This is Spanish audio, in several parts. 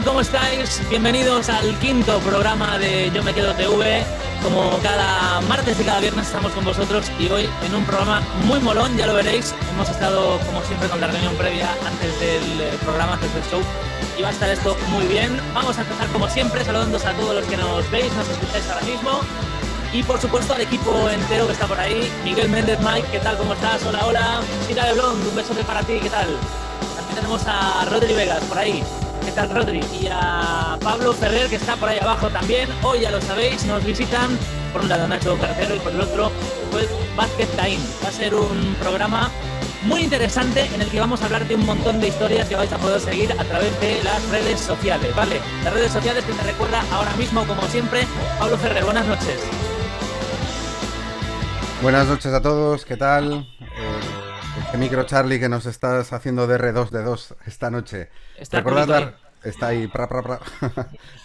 ¿cómo estáis? Bienvenidos al quinto programa de Yo Me Quedo TV. Como cada martes y cada viernes estamos con vosotros y hoy en un programa muy molón, ya lo veréis. Hemos estado, como siempre, con la reunión previa antes del programa, antes del show, y va a estar esto muy bien. Vamos a empezar como siempre saludando a todos los que nos veis, nos escucháis ahora mismo. Y por supuesto al equipo entero que está por ahí. Miguel Méndez, Mike, ¿qué tal? ¿Cómo estás? Hola, hola. Chica de Blond, un besote para ti, ¿qué tal? También tenemos a Rodri Vegas por ahí. ¿Qué tal, Rodri? Y a Pablo Ferrer, que está por ahí abajo también. Hoy, ya lo sabéis, nos visitan por un lado Nacho Cartero y por el otro pues Vázquez Taín. Va a ser un programa muy interesante en el que vamos a hablar de un montón de historias que vais a poder seguir a través de las redes sociales, ¿vale? Las redes sociales que te recuerda ahora mismo, como siempre, Pablo Ferrer. Buenas noches. Buenas noches a todos, ¿qué tal? Este micro Charlie que nos estás haciendo de R2D2 esta noche. Está Recordad culito ahí. está ahí,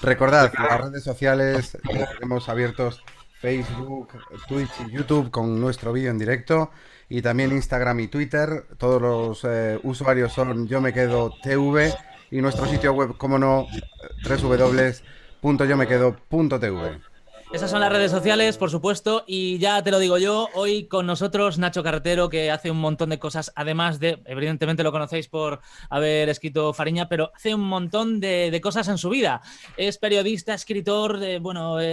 Recordad las redes sociales que tenemos abiertos: Facebook, Twitch y YouTube con nuestro vídeo en directo, y también Instagram y Twitter. Todos los usuarios son Yo Me Quedo TV, y nuestro sitio web, como no, www.yomequedo.tv. Esas son las redes sociales, por supuesto, y ya te lo digo yo, hoy con nosotros Nacho Carretero, que hace un montón de cosas, además de, evidentemente lo conocéis por haber escrito Fariña, pero hace un montón de cosas en su vida. Es periodista, escritor,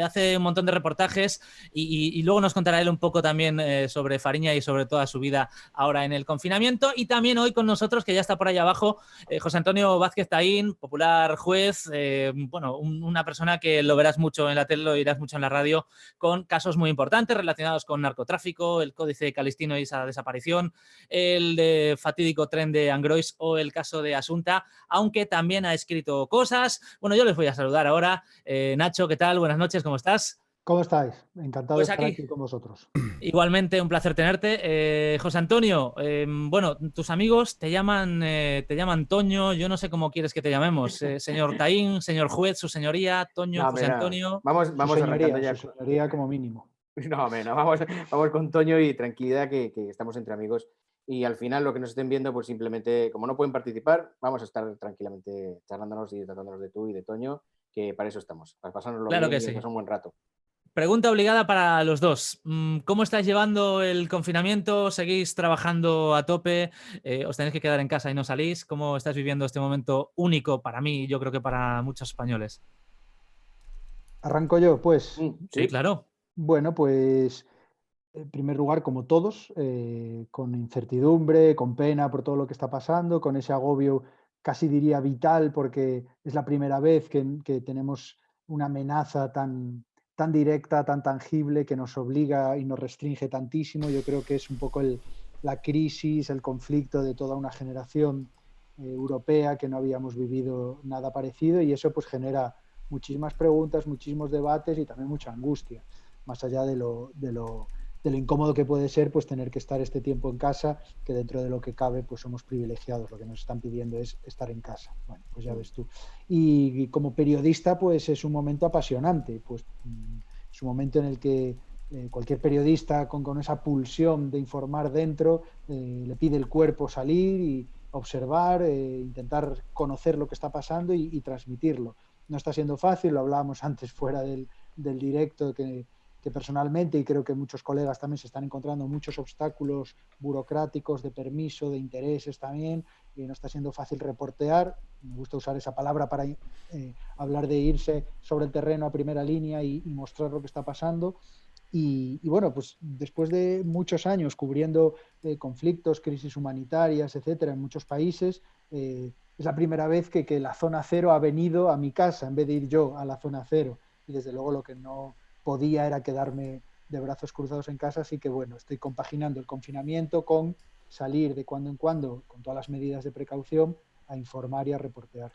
hace un montón de reportajes y luego nos contará él un poco también sobre Fariña y sobre toda su vida ahora en el confinamiento. Y también hoy con nosotros, que ya está por ahí abajo, José Antonio Vázquez Taín, popular juez, una persona que lo verás mucho en la tele, lo oirás mucho en la radio, con casos muy importantes relacionados con narcotráfico, el Códice Calistino y esa desaparición, el de fatídico tren de Angrois o el caso de Asunta, aunque también ha escrito cosas. Bueno, yo les voy a saludar ahora. Nacho, ¿qué tal? Buenas noches, ¿cómo estás? ¿Cómo estáis? Encantado de Pues estar aquí, aquí con vosotros. igualmente un placer tenerte. José Antonio, tus amigos te llaman Toño, yo no sé cómo quieres que te llamemos. Señor Taín, señor juez, su señoría, Toño, No, José mira, Antonio. vamos arrancando ya. Su señoría como mínimo. No, mira, vamos con Toño y tranquilidad que estamos entre amigos. Y al final, lo que nos estén viendo, pues simplemente, como no pueden participar, vamos a estar tranquilamente charlándonos y tratándonos de tú y de Toño, que para eso estamos, para pasárnoslo Claro bien que y sí. pasar un buen rato. Pregunta obligada para los dos. ¿Cómo estáis llevando el confinamiento? ¿Seguís trabajando a tope? ¿Os tenéis que quedar en casa y no salís? ¿Cómo estáis viviendo este momento único para mí y yo creo que para muchos españoles? Arranco yo, pues. Sí, Sí, claro. Bueno, pues en primer lugar, como todos, con incertidumbre, con pena por todo lo que está pasando, con ese agobio casi diría vital, porque es la primera vez que tenemos una amenaza tan directa, tan tangible, que nos obliga y nos restringe tantísimo. Yo creo que es un poco la crisis, el conflicto de toda una generación europea que no habíamos vivido nada parecido, y eso pues genera muchísimas preguntas, muchísimos debates y también mucha angustia, más allá de lo incómodo que puede ser pues tener que estar este tiempo en casa, que dentro de lo que cabe pues somos privilegiados, lo que nos están pidiendo es estar en casa. Bueno, pues ya ves tú. Y como periodista pues es un momento apasionante, pues es un momento en el que cualquier periodista con esa pulsión de informar dentro, le pide el cuerpo salir y observar, intentar conocer lo que está pasando y transmitirlo. No está siendo fácil, lo hablábamos antes fuera del directo, que personalmente, y creo que muchos colegas también, se están encontrando muchos obstáculos burocráticos, de permiso, de intereses también, y no está siendo fácil reportear. Me gusta usar esa palabra para hablar de irse sobre el terreno a primera línea y mostrar lo que está pasando. Y bueno, pues después de muchos años cubriendo conflictos, crisis humanitarias, etcétera, en muchos países, es la primera vez que la zona cero ha venido a mi casa en vez de ir yo a la zona cero. Y desde luego lo que no podía era quedarme de brazos cruzados en casa, así que bueno, estoy compaginando el confinamiento con salir de cuando en cuando, con todas las medidas de precaución, a informar y a reportear.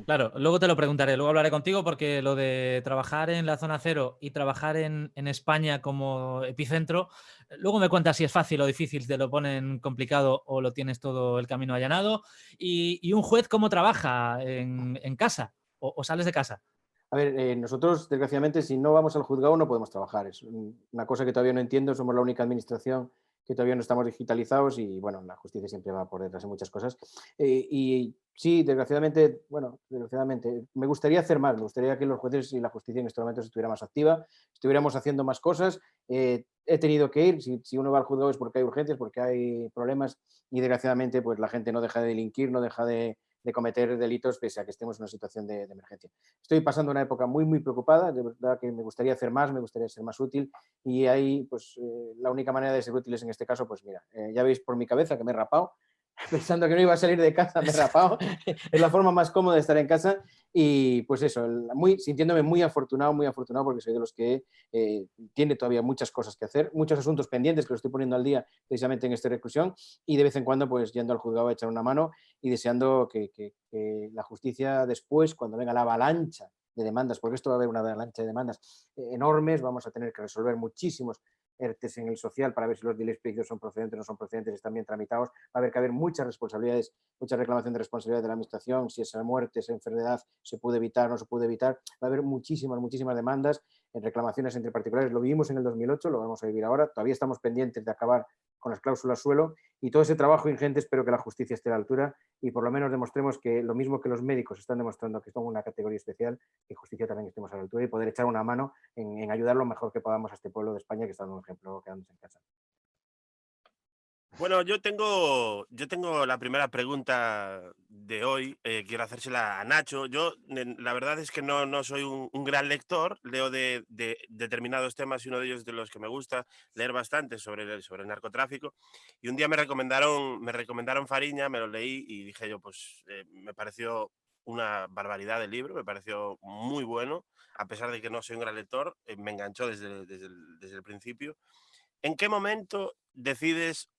Claro, luego te lo preguntaré, luego hablaré contigo porque lo de trabajar en la zona cero y trabajar en España como epicentro, luego me cuentas si es fácil o difícil, te lo ponen complicado o lo tienes todo el camino allanado. Y un juez, ¿cómo trabaja en casa o sales de casa? a ver, nosotros, desgraciadamente, si no vamos al juzgado no podemos trabajar. Es una cosa que todavía no entiendo. Somos la única administración que todavía no estamos digitalizados y bueno, la justicia siempre va por detrás de muchas cosas. Y sí, desgraciadamente, me gustaría hacer más, me gustaría que los jueces y la justicia en estos momentos estuviera más activa, estuviéramos haciendo más cosas. He tenido que ir, si uno va al juzgado es porque hay urgencias, porque hay problemas y desgraciadamente pues la gente no deja de delinquir, no deja de cometer delitos pese a que estemos en una situación de emergencia. Estoy pasando una época muy, muy preocupada, de verdad que me gustaría hacer más, me gustaría ser más útil y ahí pues la única manera de ser útiles en este caso, pues mira, ya veis por mi cabeza que me he rapado, pensando que no iba a salir de casa, me he rapado, es la forma más cómoda de estar en casa y pues eso, sintiéndome muy afortunado porque soy de los que tiene todavía muchas cosas que hacer, muchos asuntos pendientes que lo estoy poniendo al día precisamente en esta reclusión y de vez en cuando pues yendo al juzgado a echar una mano y deseando que la justicia después, cuando venga la avalancha de demandas, porque esto va a haber una avalancha de demandas enormes, vamos a tener que resolver muchísimos ERTES en el social para ver si los delays pedidos son procedentes o no son procedentes, están bien tramitados, va a haber que haber muchas responsabilidades, mucha reclamación de responsabilidad de la administración, si esa muerte, esa enfermedad se puede evitar, no se puede evitar, va a haber muchísimas demandas en reclamaciones entre particulares, lo vivimos en el 2008, lo vamos a vivir ahora, todavía estamos pendientes de acabar con las cláusulas suelo y todo ese trabajo ingente espero que la justicia esté a la altura y por lo menos demostremos que lo mismo que los médicos están demostrando que son una categoría especial, que justicia también estemos a la altura y poder echar una mano en ayudar lo mejor que podamos a este pueblo de España que está dando un ejemplo quedándose en casa. Bueno, yo tengo la primera pregunta de hoy, quiero hacérsela a Nacho. La verdad es que no soy un gran lector, leo de determinados temas y uno de ellos de los que me gusta leer bastante sobre el narcotráfico. Y un día me recomendaron Fariña, me lo leí y dije yo, pues me pareció una barbaridad el libro, me pareció muy bueno, a pesar de que no soy un gran lector, me enganchó desde el principio. ¿En qué momento decides,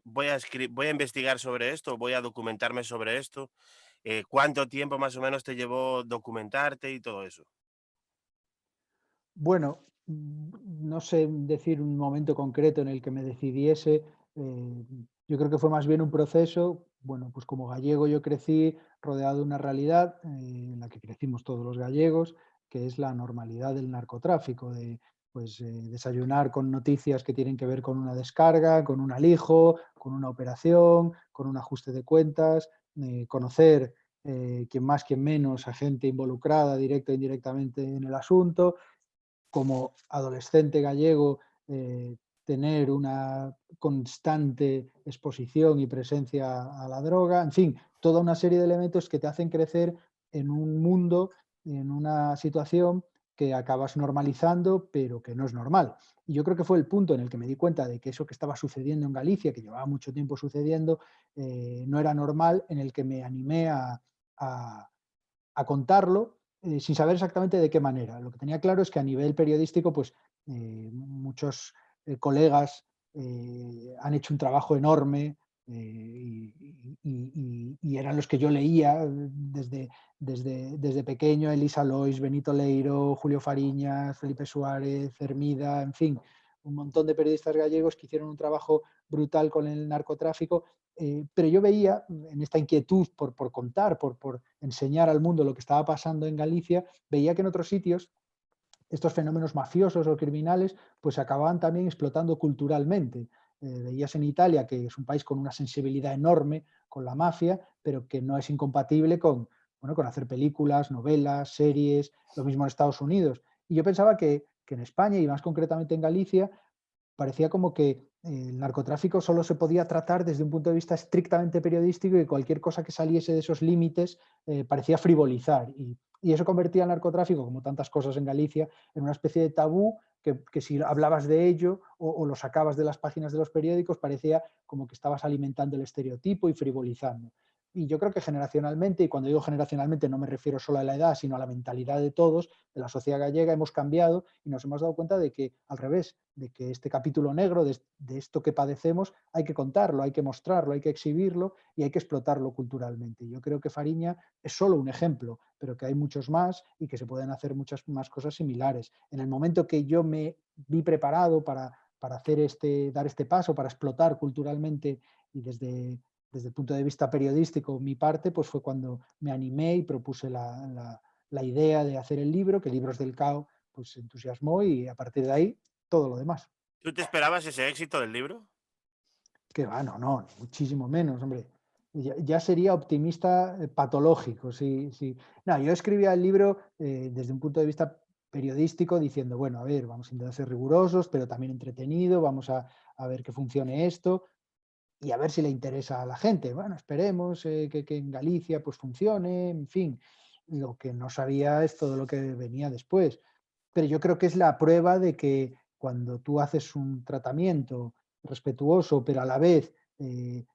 voy a investigar sobre esto, voy a documentarme sobre esto? ¿Cuánto tiempo más o menos te llevó documentarte y todo eso? Bueno, no sé decir un momento concreto en el que me decidiese. Yo creo que fue más bien un proceso. Bueno, pues como gallego yo crecí rodeado de una realidad en la que crecimos todos los gallegos, que es la normalidad del narcotráfico, de pues desayunar con noticias que tienen que ver con una descarga, con un alijo, con una operación, con un ajuste de cuentas, conocer quien más, quien menos a gente involucrada directa e indirectamente en el asunto como adolescente gallego tener una constante exposición y presencia a la droga, en fin, toda una serie de elementos que te hacen crecer en un mundo, en una situación que acabas normalizando, pero que no es normal. Y yo creo que fue el punto en el que me di cuenta de que eso que estaba sucediendo en Galicia, que llevaba mucho tiempo sucediendo, no era normal, en el que me animé a contarlo sin saber exactamente de qué manera. Lo que tenía claro es que a nivel periodístico, pues muchos colegas han hecho un trabajo enorme y eran los que yo leía desde pequeño, Elisa Lois, Benito Leiro, Julio Fariñas, Felipe Suárez, Hermida, en fin, un montón de periodistas gallegos que hicieron un trabajo brutal con el narcotráfico, pero yo veía en esta inquietud por contar, por enseñar al mundo lo que estaba pasando en Galicia, veía que en otros sitios estos fenómenos mafiosos o criminales pues se acababan también explotando culturalmente. Veías en Italia, que es un país con una sensibilidad enorme con la mafia, pero que no es incompatible con hacer películas, novelas, series, lo mismo en Estados Unidos. Y yo pensaba que en España, y más concretamente en Galicia, parecía como que el narcotráfico solo se podía tratar desde un punto de vista estrictamente periodístico y cualquier cosa que saliese de esos límites parecía frivolizar. Y eso convertía el narcotráfico, como tantas cosas en Galicia, en una especie de tabú que si hablabas de ello o lo sacabas de las páginas de los periódicos parecía como que estabas alimentando el estereotipo y frivolizando. Y yo creo que generacionalmente, y cuando digo generacionalmente no me refiero solo a la edad, sino a la mentalidad de todos, de la sociedad gallega, hemos cambiado y nos hemos dado cuenta de que, al revés, de que este capítulo negro de esto que padecemos hay que contarlo, hay que mostrarlo, hay que exhibirlo y hay que explotarlo culturalmente. Yo creo que Fariña es solo un ejemplo, pero que hay muchos más y que se pueden hacer muchas más cosas similares. En el momento que yo me vi preparado para hacer dar este paso, para explotar culturalmente y desde el punto de vista periodístico mi parte, pues fue cuando me animé y propuse la idea de hacer el libro, que Libros del Cao pues entusiasmó y a partir de ahí todo lo demás. ¿Tú te esperabas ese éxito del libro? Que va, no, muchísimo menos, hombre. Ya sería optimista patológico. Sí, sí. No, yo escribía el libro desde un punto de vista periodístico diciendo, bueno, a ver, vamos a intentar ser rigurosos, pero también entretenido, vamos a ver que funcione esto y a ver si le interesa a la gente. Bueno, esperemos que en Galicia pues funcione, en fin. Lo que no sabía es todo lo que venía después. Pero yo creo que es la prueba de que cuando tú haces un tratamiento respetuoso, pero a la vez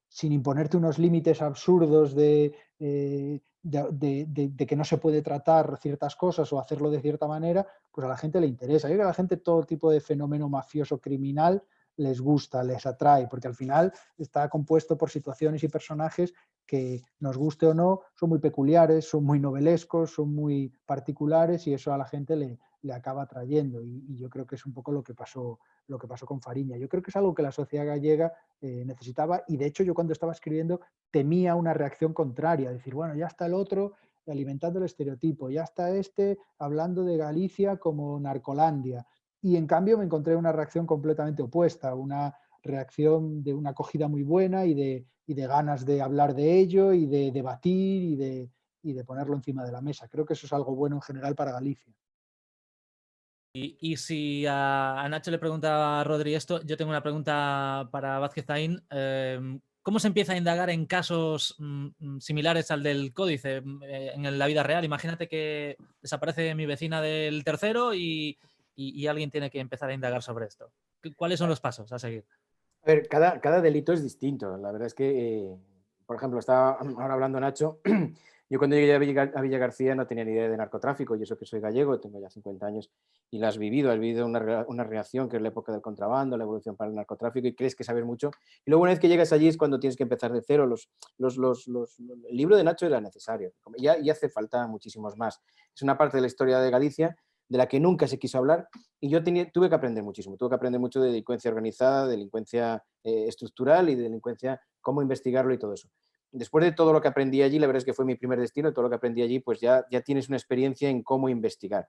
sin imponerte unos límites absurdos de que no se puede tratar ciertas cosas o hacerlo de cierta manera, pues a la gente le interesa. Yo creo que a la gente todo tipo de fenómeno mafioso criminal les gusta, les atrae, porque al final está compuesto por situaciones y personajes que, nos guste o no, son muy peculiares, son muy novelescos, son muy particulares y eso a la gente le acaba atrayendo. Y yo creo que es un poco lo que pasó con Fariña. Yo creo que es algo que la sociedad gallega necesitaba y de hecho yo cuando estaba escribiendo temía una reacción contraria, decir, bueno, ya está el otro alimentando el estereotipo, ya está este hablando de Galicia como Narcolandia. Y en cambio me encontré una reacción completamente opuesta, una reacción de una acogida muy buena y de ganas de hablar de ello y de debatir y de ponerlo encima de la mesa. Creo que eso es algo bueno en general para Galicia. Y si a Nacho le pregunta a Rodri esto, yo tengo una pregunta para Vázquez Zain. ¿Cómo se empieza a indagar en casos similares al del Códice en la vida real? Imagínate que desaparece mi vecina del tercero y alguien tiene que empezar a indagar sobre esto. ¿Cuáles son los pasos a seguir? A ver, cada delito es distinto. La verdad es que, por ejemplo, estaba ahora hablando Nacho. Yo cuando llegué a Villa García no tenía ni idea de narcotráfico, y eso que soy gallego, tengo ya 50 años, y lo has vivido una reacción que es la época del contrabando, la evolución para el narcotráfico, y crees que sabes mucho. Y luego una vez que llegas allí es cuando tienes que empezar de cero. El libro de Nacho era necesario, y hace falta muchísimos más. Es una parte de la historia de Galicia de la que nunca se quiso hablar, y yo tuve que aprender muchísimo, tuve que aprender mucho de delincuencia organizada, delincuencia estructural y de delincuencia, cómo investigarlo y todo eso. Después de todo lo que aprendí allí, la verdad es que fue mi primer destino, todo lo que aprendí allí, pues ya tienes una experiencia en cómo investigar.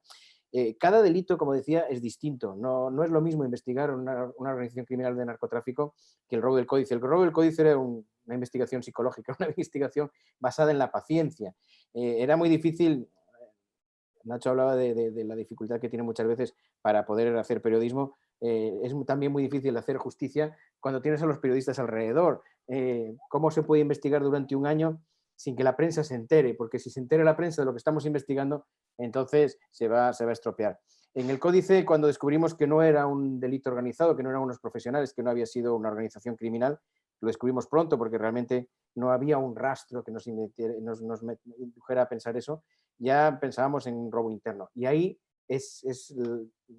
Cada delito, como decía, es distinto. No es lo mismo investigar una organización criminal de narcotráfico que el robo del códice. El robo del códice era una investigación psicológica, una investigación basada en la paciencia. Era muy difícil. Nacho hablaba de la dificultad que tiene muchas veces para poder hacer periodismo. Es también muy difícil hacer justicia cuando tienes a los periodistas alrededor. ¿Cómo se puede investigar durante un año sin que la prensa se entere? Porque si se entera la prensa de lo que estamos investigando, entonces se va a estropear. En el Códice, cuando descubrimos que no era un delito organizado, que no eran unos profesionales, que no había sido una organización criminal, lo descubrimos pronto porque realmente no había un rastro que nos indujera a pensar eso. Ya pensábamos en un robo interno. Y ahí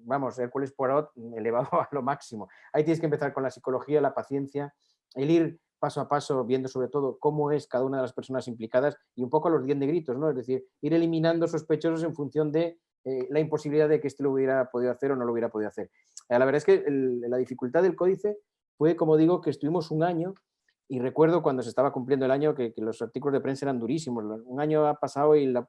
vamos, Hércules Poirot elevado a lo máximo. Ahí tienes que empezar con la psicología, la paciencia, el ir paso a paso viendo sobre todo cómo es cada una de las personas implicadas y un poco los 10 negritos, ¿no? Es decir, ir eliminando sospechosos en función de la imposibilidad de que este lo hubiera podido hacer o no lo hubiera podido hacer. La verdad es que la dificultad del Códice fue, como digo, que estuvimos un año. Y recuerdo cuando se estaba cumpliendo el año que los artículos de prensa eran durísimos. Un año ha pasado y la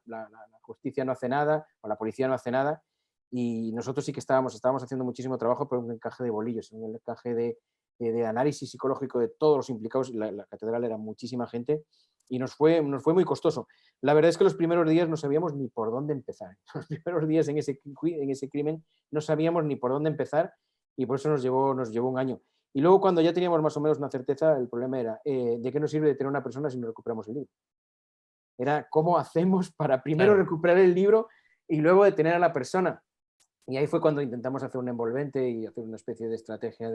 justicia no hace nada, o la policía no hace nada, y nosotros sí que estábamos haciendo muchísimo trabajo, pero un encaje de bolillos, un encaje de análisis psicológico de todos los implicados. La catedral era muchísima gente y nos fue muy costoso. La verdad es que los primeros días no sabíamos ni por dónde empezar. Los primeros días en ese crimen no sabíamos ni por dónde empezar, y por eso nos llevó un año. Y luego, cuando ya teníamos más o menos una certeza, el problema era, ¿de qué nos sirve de tener una persona si no recuperamos el libro? Era cómo hacemos para primero recuperar el libro y luego detener a la persona. Y ahí fue cuando intentamos hacer un envolvente y hacer una especie de estrategia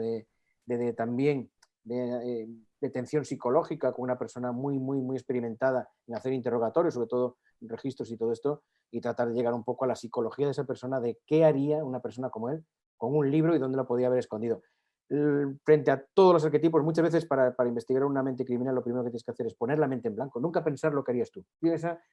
también de detención psicológica con una persona muy experimentada en hacer interrogatorios, sobre todo registros y todo esto, y tratar de llegar un poco a la psicología de esa persona, de qué haría una persona como él con un libro y dónde lo podía haber escondido. Frente a todos los arquetipos, muchas veces para investigar una mente criminal lo primero que tienes que hacer es poner la mente en blanco, nunca pensar lo que harías tú.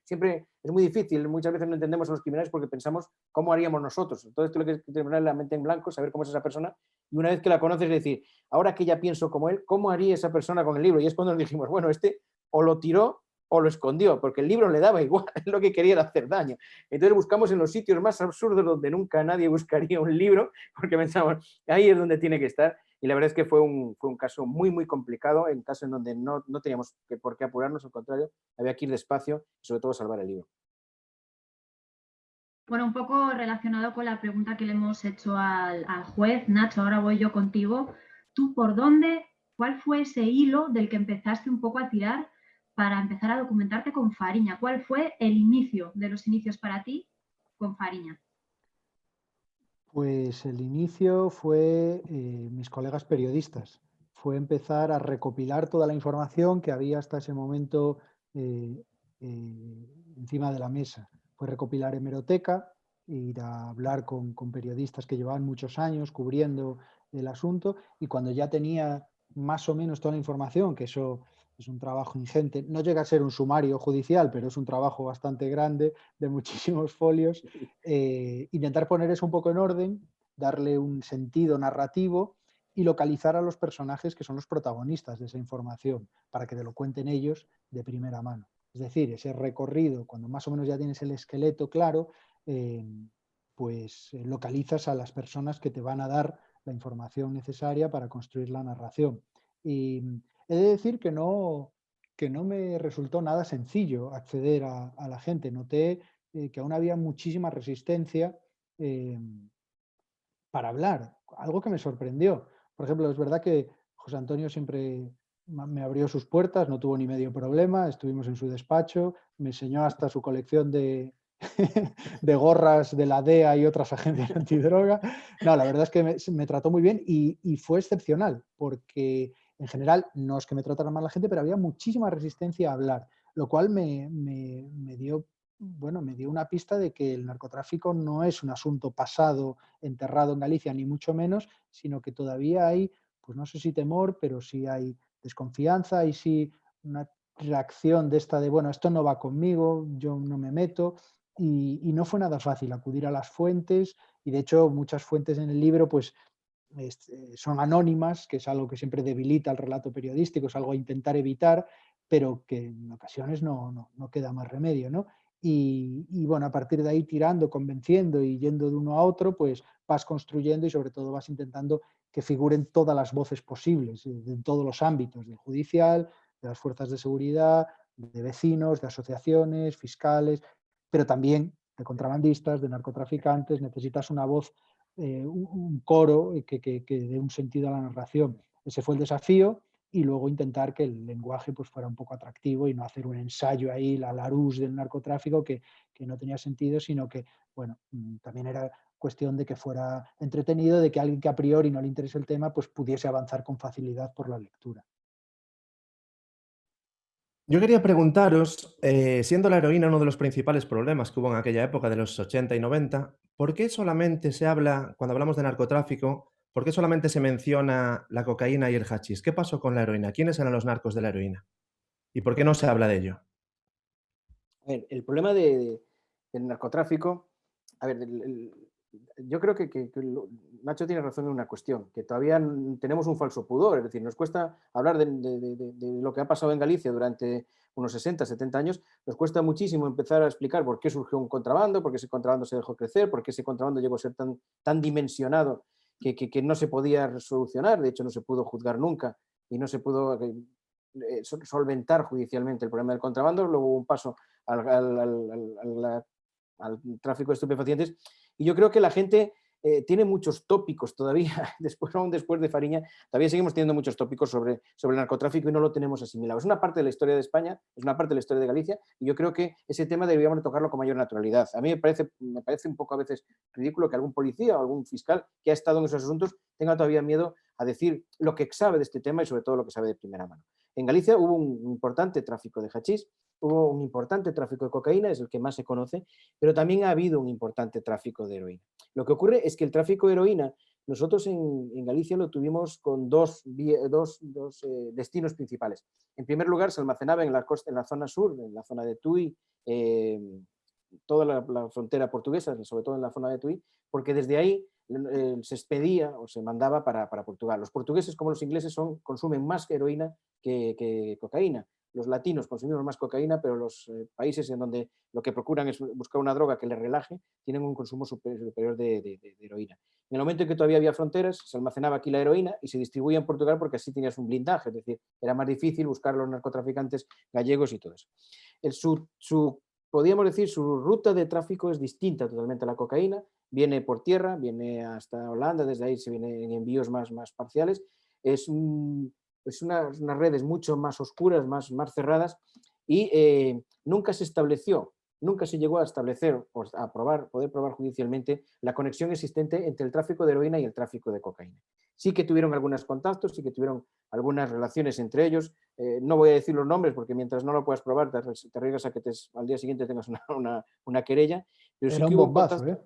Siempre es muy difícil, muchas veces no entendemos a los criminales porque pensamos cómo haríamos nosotros. Entonces tú lo que tienes que poner la mente en blanco, saber cómo es esa persona, y una vez que la conoces decir, ahora que ya pienso como él, ¿cómo haría esa persona con el libro? Y es cuando nos dijimos, bueno, este o lo tiró o lo escondió, porque el libro le daba igual, lo que quería era hacer daño. Entonces buscamos en los sitios más absurdos donde nunca nadie buscaría un libro, porque pensamos, ahí es donde tiene que estar. y la verdad es que fue un caso muy, muy complicado, en caso en donde no teníamos por qué apurarnos, al contrario, había que ir despacio y sobre todo salvar el libro. Bueno, un poco relacionado con la pregunta que le hemos hecho al juez, Nacho, ahora voy yo contigo. ¿Tú por dónde, cuál fue ese hilo del que empezaste un poco a tirar para empezar a documentarte con Fariña? ¿Cuál fue el inicio de los inicios para ti con Fariña? Pues el inicio fue mis colegas periodistas. Fue empezar a recopilar toda la información que había hasta ese momento eh, encima de la mesa. Fue recopilar hemeroteca, ir a hablar con periodistas que llevaban muchos años cubriendo el asunto, y cuando ya tenía más o menos toda la información, que eso es un trabajo ingente, no llega a ser un sumario judicial, pero es un trabajo bastante grande de muchísimos folios, intentar poner eso un poco en orden, darle un sentido narrativo y localizar a los personajes que son los protagonistas de esa información, para que te lo cuenten ellos de primera mano. Es decir, ese recorrido, cuando más o menos ya tienes el esqueleto claro, pues localizas a las personas que te van a dar la información necesaria para construir la narración. Y he de decir que no me resultó nada sencillo acceder a la gente. Noté que aún había muchísima resistencia para hablar, algo que me sorprendió. Por ejemplo, es verdad que José Antonio siempre me abrió sus puertas, no tuvo ni medio problema, estuvimos en su despacho, me enseñó hasta su colección de, de gorras de la DEA y otras agencias antidroga. No, la verdad es que me trató muy bien y fue excepcional, porque en general no es que me tratara mal la gente, pero había muchísima resistencia a hablar, lo cual me dio, bueno, me dio una pista de que el narcotráfico no es un asunto pasado, enterrado en Galicia, ni mucho menos, sino que todavía hay, pues no sé si temor, pero sí hay desconfianza y sí una reacción de esta de, bueno, esto no va conmigo, yo no me meto, y no fue nada fácil acudir a las fuentes, y de hecho muchas fuentes en el libro pues son anónimas, que es algo que siempre debilita el relato periodístico, es algo a intentar evitar, pero que en ocasiones no queda más remedio, ¿no? Y bueno, a partir de ahí tirando, convenciendo y yendo de uno a otro, pues vas construyendo y sobre todo vas intentando que figuren todas las voces posibles, en todos los ámbitos, del judicial, de las fuerzas de seguridad, de vecinos, de asociaciones, fiscales, pero también de contrabandistas, de narcotraficantes. Necesitas una voz, un coro que dé un sentido a la narración. Ese fue el desafío, y luego intentar que el lenguaje pues fuera un poco atractivo y no hacer un ensayo ahí, la Larousse del narcotráfico, que no tenía sentido, sino que, bueno, también era cuestión de que fuera entretenido, de que alguien que a priori no le interese el tema pues pudiese avanzar con facilidad por la lectura. Yo quería preguntaros, siendo la heroína uno de los principales problemas que hubo en aquella época de los 80 y 90, ¿por qué solamente se habla, cuando hablamos de narcotráfico, por qué solamente se menciona la cocaína y el hachís? ¿Qué pasó con la heroína? ¿Quiénes eran los narcos de la heroína? ¿Y por qué no se habla de ello? A ver, el problema del narcotráfico, a ver, yo creo que Nacho tiene razón en una cuestión, que todavía tenemos un falso pudor, es decir, nos cuesta hablar de lo que ha pasado en Galicia durante unos 60, 70 años, nos cuesta muchísimo empezar a explicar por qué surgió un contrabando, por qué ese contrabando se dejó crecer, por qué ese contrabando llegó a ser tan dimensionado que no se podía solucionar, de hecho no se pudo juzgar nunca y no se pudo solventar judicialmente el problema del contrabando. Luego hubo un paso al tráfico de estupefacientes, y yo creo que la gente tiene muchos tópicos todavía, aún después de Fariña, todavía seguimos teniendo muchos tópicos sobre el narcotráfico y no lo tenemos asimilado. Es una parte de la historia de España, es una parte de la historia de Galicia, y yo creo que ese tema deberíamos tocarlo con mayor naturalidad. A mí me parece un poco a veces ridículo que algún policía o algún fiscal que ha estado en esos asuntos tenga todavía miedo a decir lo que sabe de este tema y sobre todo lo que sabe de primera mano. En Galicia hubo un importante tráfico de hachís, hubo un importante tráfico de cocaína, es el que más se conoce, pero también ha habido un importante tráfico de heroína. Lo que ocurre es que el tráfico de heroína, nosotros en Galicia lo tuvimos con dos destinos principales. En primer lugar, se almacenaba en la zona sur, en la zona de Tui, toda la frontera portuguesa, sobre todo en la zona de Tui, porque desde ahí se expedía o se mandaba para Portugal. Los portugueses, como los ingleses, consumen más heroína que cocaína. los latinos consumimos más cocaína, pero los países en donde lo que procuran es buscar una droga que les relaje, tienen un consumo superior de heroína. En el momento en que todavía había fronteras, se almacenaba aquí la heroína y se distribuía en Portugal porque así tenías un blindaje, es decir, era más difícil buscar a los narcotraficantes gallegos y todo eso. Podríamos decir, su ruta de tráfico es distinta totalmente a la cocaína, viene por tierra, viene hasta Holanda, desde ahí se viene en envíos más parciales, es unas redes mucho más oscuras, más cerradas, y nunca se estableció, nunca se llegó a establecer o a poder probar judicialmente la conexión existente entre el tráfico de heroína y el tráfico de cocaína. Sí que tuvieron algunos contactos, sí que tuvieron algunas relaciones entre ellos. No voy a decir los nombres porque mientras no lo puedas probar te arriesgas a que al día siguiente tengas una querella. Pero Era sí que un hubo bombazo, ¿eh?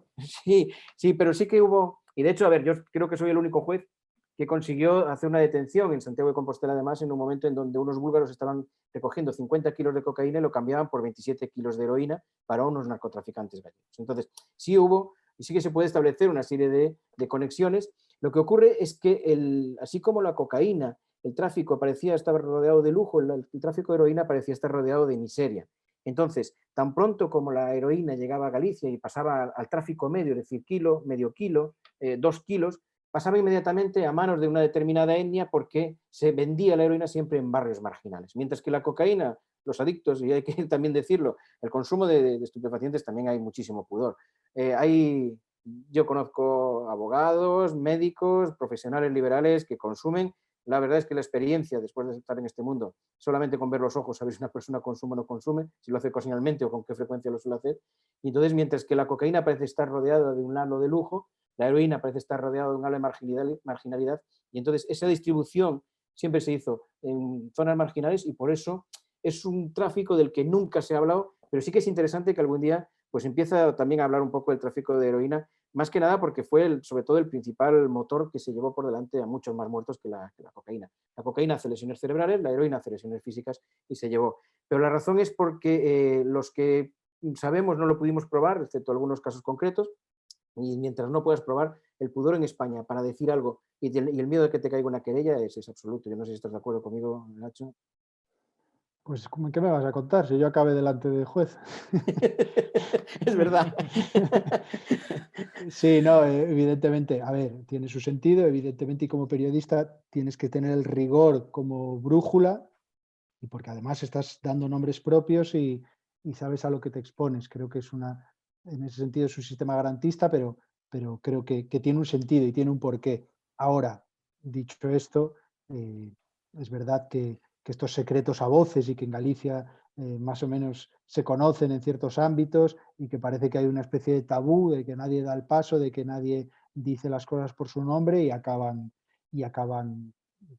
Sí, pero sí que hubo, y de hecho, a ver, yo creo que soy el único juez que consiguió hacer una detención en Santiago de Compostela, además, en un momento en donde unos búlgaros estaban recogiendo 50 kilos de cocaína y lo cambiaban por 27 kilos de heroína para unos narcotraficantes gallegos. Entonces, sí hubo, y sí que se puede establecer una serie de conexiones. Lo que ocurre es que, así como la cocaína, el tráfico parecía estar rodeado de lujo, el tráfico de heroína parecía estar rodeado de miseria. Entonces, tan pronto como la heroína llegaba a Galicia y pasaba al tráfico medio, es decir, kilo, medio kilo, 2 kilos, pasaba inmediatamente a manos de una determinada etnia porque se vendía la heroína siempre en barrios marginales. Mientras que la cocaína, los adictos, y hay que también decirlo, el consumo de estupefacientes también hay muchísimo pudor. Yo conozco abogados, médicos, profesionales liberales que consumen. La verdad es que la experiencia, después de estar en este mundo, solamente con ver los ojos sabes si una persona consume o no consume, si lo hace ocasionalmente o con qué frecuencia lo suele hacer. Y entonces, mientras que la cocaína parece estar rodeada de un halo de lujo, la heroína parece estar rodeada de un halo de marginalidad, y entonces esa distribución siempre se hizo en zonas marginales y por eso es un tráfico del que nunca se ha hablado, pero sí que es interesante que algún día pues empieza también a hablar un poco del tráfico de heroína, más que nada porque fue sobre todo el principal motor que se llevó por delante a muchos más muertos que la cocaína. La cocaína hace lesiones cerebrales, la heroína hace lesiones físicas y se llevó. Pero la razón es porque los que sabemos no lo pudimos probar, excepto algunos casos concretos, y mientras no puedas probar, el pudor en España para decir algo y el miedo de que te caiga una querella es absoluto. Yo no sé si estás de acuerdo conmigo, Nacho. Pues, ¿qué me vas a contar si yo acabé delante del juez? Es verdad. Sí, no, evidentemente, a ver, tiene su sentido, evidentemente, y como periodista tienes que tener el rigor como brújula, y porque además estás dando nombres propios y sabes a lo que te expones. Creo que en ese sentido es un sistema garantista, pero creo que tiene un sentido y tiene un porqué. Ahora, dicho esto, es verdad que estos secretos a voces y que en Galicia más o menos se conocen en ciertos ámbitos y que parece que hay una especie de tabú de que nadie da el paso, de que nadie dice las cosas por su nombre y acaban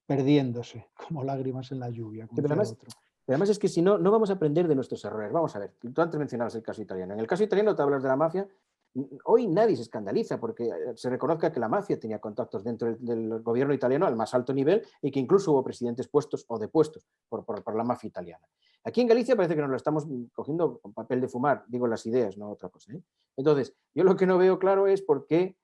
perdiéndose como lágrimas en la lluvia, como Sí, pero decía el otro. además es que si no, no vamos a aprender de nuestros errores. Vamos a ver, tú antes mencionabas el caso italiano. En el caso italiano te hablas de la mafia. Hoy nadie se escandaliza porque se reconozca que la mafia tenía contactos dentro del gobierno italiano al más alto nivel y que incluso hubo presidentes puestos o depuestos por la mafia italiana. Aquí en Galicia parece que nos lo estamos cogiendo con papel de fumar, digo las ideas, no otra cosa. Entonces, yo lo que no veo claro es por qué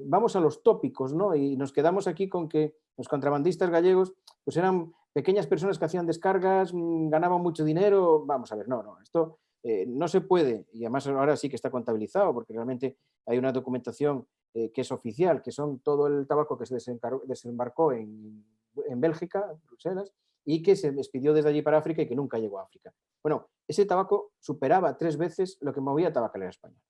vamos a los tópicos, ¿no? Y nos quedamos aquí con que los contrabandistas gallegos pues eran pequeñas personas que hacían descargas, ganaban mucho dinero. Vamos a ver, no, esto no se puede, y además ahora sí que está contabilizado, porque realmente hay una documentación que es oficial, que son todo el tabaco que se desembarcó en Bélgica, Bruselas, y que se expidió desde allí para África y que nunca llegó a África. Bueno, ese tabaco superaba 3 veces lo que movía Tabacalera España.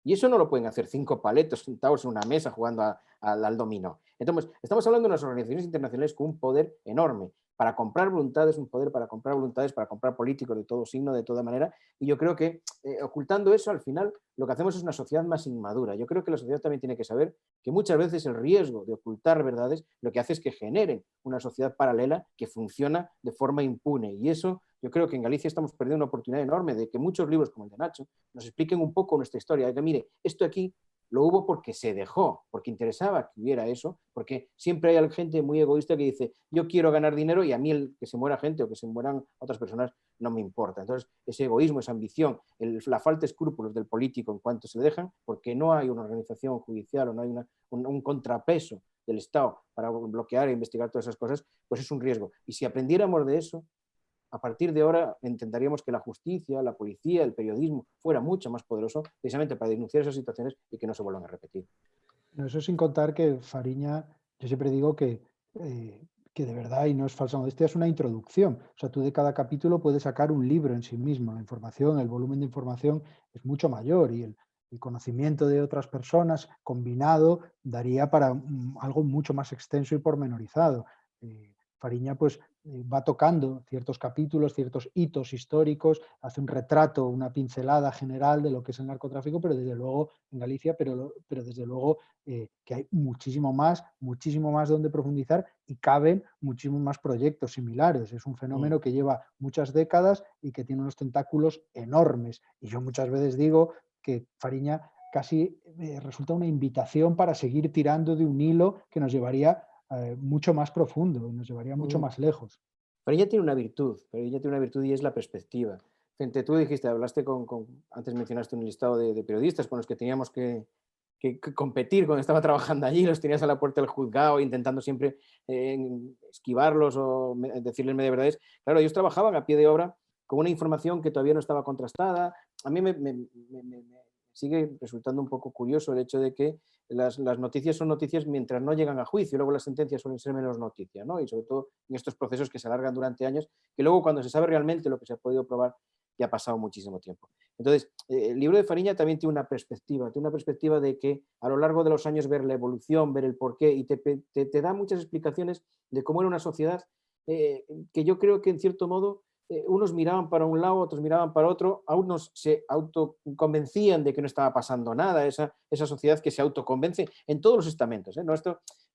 Y eso no lo pueden hacer 5 paletos sentados en una mesa jugando al dominó. Entonces, estamos hablando de unas organizaciones internacionales con un poder enorme para comprar voluntades, un poder para comprar voluntades, para comprar políticos de todo signo, de toda manera. Y yo creo que ocultando eso, al final, lo que hacemos es una sociedad más inmadura. Yo creo que la sociedad también tiene que saber que muchas veces el riesgo de ocultar verdades lo que hace es que generen una sociedad paralela que funciona de forma impune. Y eso, yo creo que en Galicia estamos perdiendo una oportunidad enorme de que muchos libros como el de Nacho nos expliquen un poco nuestra historia. De que, mire, esto aquí lo hubo porque se dejó, porque interesaba que hubiera eso, porque siempre hay gente muy egoísta que dice, yo quiero ganar dinero y a mí el que se muera gente o que se mueran otras personas no me importa. Entonces, ese egoísmo, esa ambición, la falta de escrúpulos del político en cuanto se le dejan, porque no hay una organización judicial o no hay un contrapeso del Estado para bloquear e investigar todas esas cosas, pues es un riesgo. Y si aprendiéramos de eso, a partir de ahora intentaríamos que la justicia, la policía, el periodismo fuera mucho más poderoso precisamente para denunciar esas situaciones y que no se vuelvan a repetir. Eso sin contar que Fariña, yo siempre digo que de verdad, y no es falsa modestia, es una introducción. O sea, tú de cada capítulo puedes sacar un libro en sí mismo. La información, el volumen de información es mucho mayor y el conocimiento de otras personas combinado daría para algo mucho más extenso y pormenorizado. Fariña pues va tocando ciertos capítulos, ciertos hitos históricos, hace un retrato, una pincelada general de lo que es el narcotráfico, pero desde luego en Galicia, pero desde luego que hay muchísimo más donde profundizar y caben muchísimos más proyectos similares. Es un fenómeno que lleva muchas décadas y que tiene unos tentáculos enormes. Y yo muchas veces digo que Fariña casi resulta una invitación para seguir tirando de un hilo que nos llevaría mucho más profundo, nos llevaría mucho más lejos. Pero ella tiene una virtud, y es la perspectiva. Tú dijiste, antes mencionaste un listado de periodistas con los que teníamos que competir cuando estaba trabajando allí, los tenías a la puerta del juzgado intentando siempre esquivarlos o decirles media verdades. Claro, ellos trabajaban a pie de obra con una información que todavía no estaba contrastada. A mí me sigue resultando un poco curioso el hecho de que las noticias son noticias mientras no llegan a juicio, luego las sentencias suelen ser menos noticias, ¿no? Y sobre todo en estos procesos que se alargan durante años, que luego cuando se sabe realmente lo que se ha podido probar ya ha pasado muchísimo tiempo. Entonces, el libro de Fariña también tiene una perspectiva de que a lo largo de los años ver la evolución, ver el porqué, y te da muchas explicaciones de cómo era una sociedad que yo creo que en cierto modo unos miraban para un lado, otros miraban para otro, a unos se autoconvencían de que no estaba pasando nada, esa sociedad que se autoconvence en todos los estamentos. ¿No?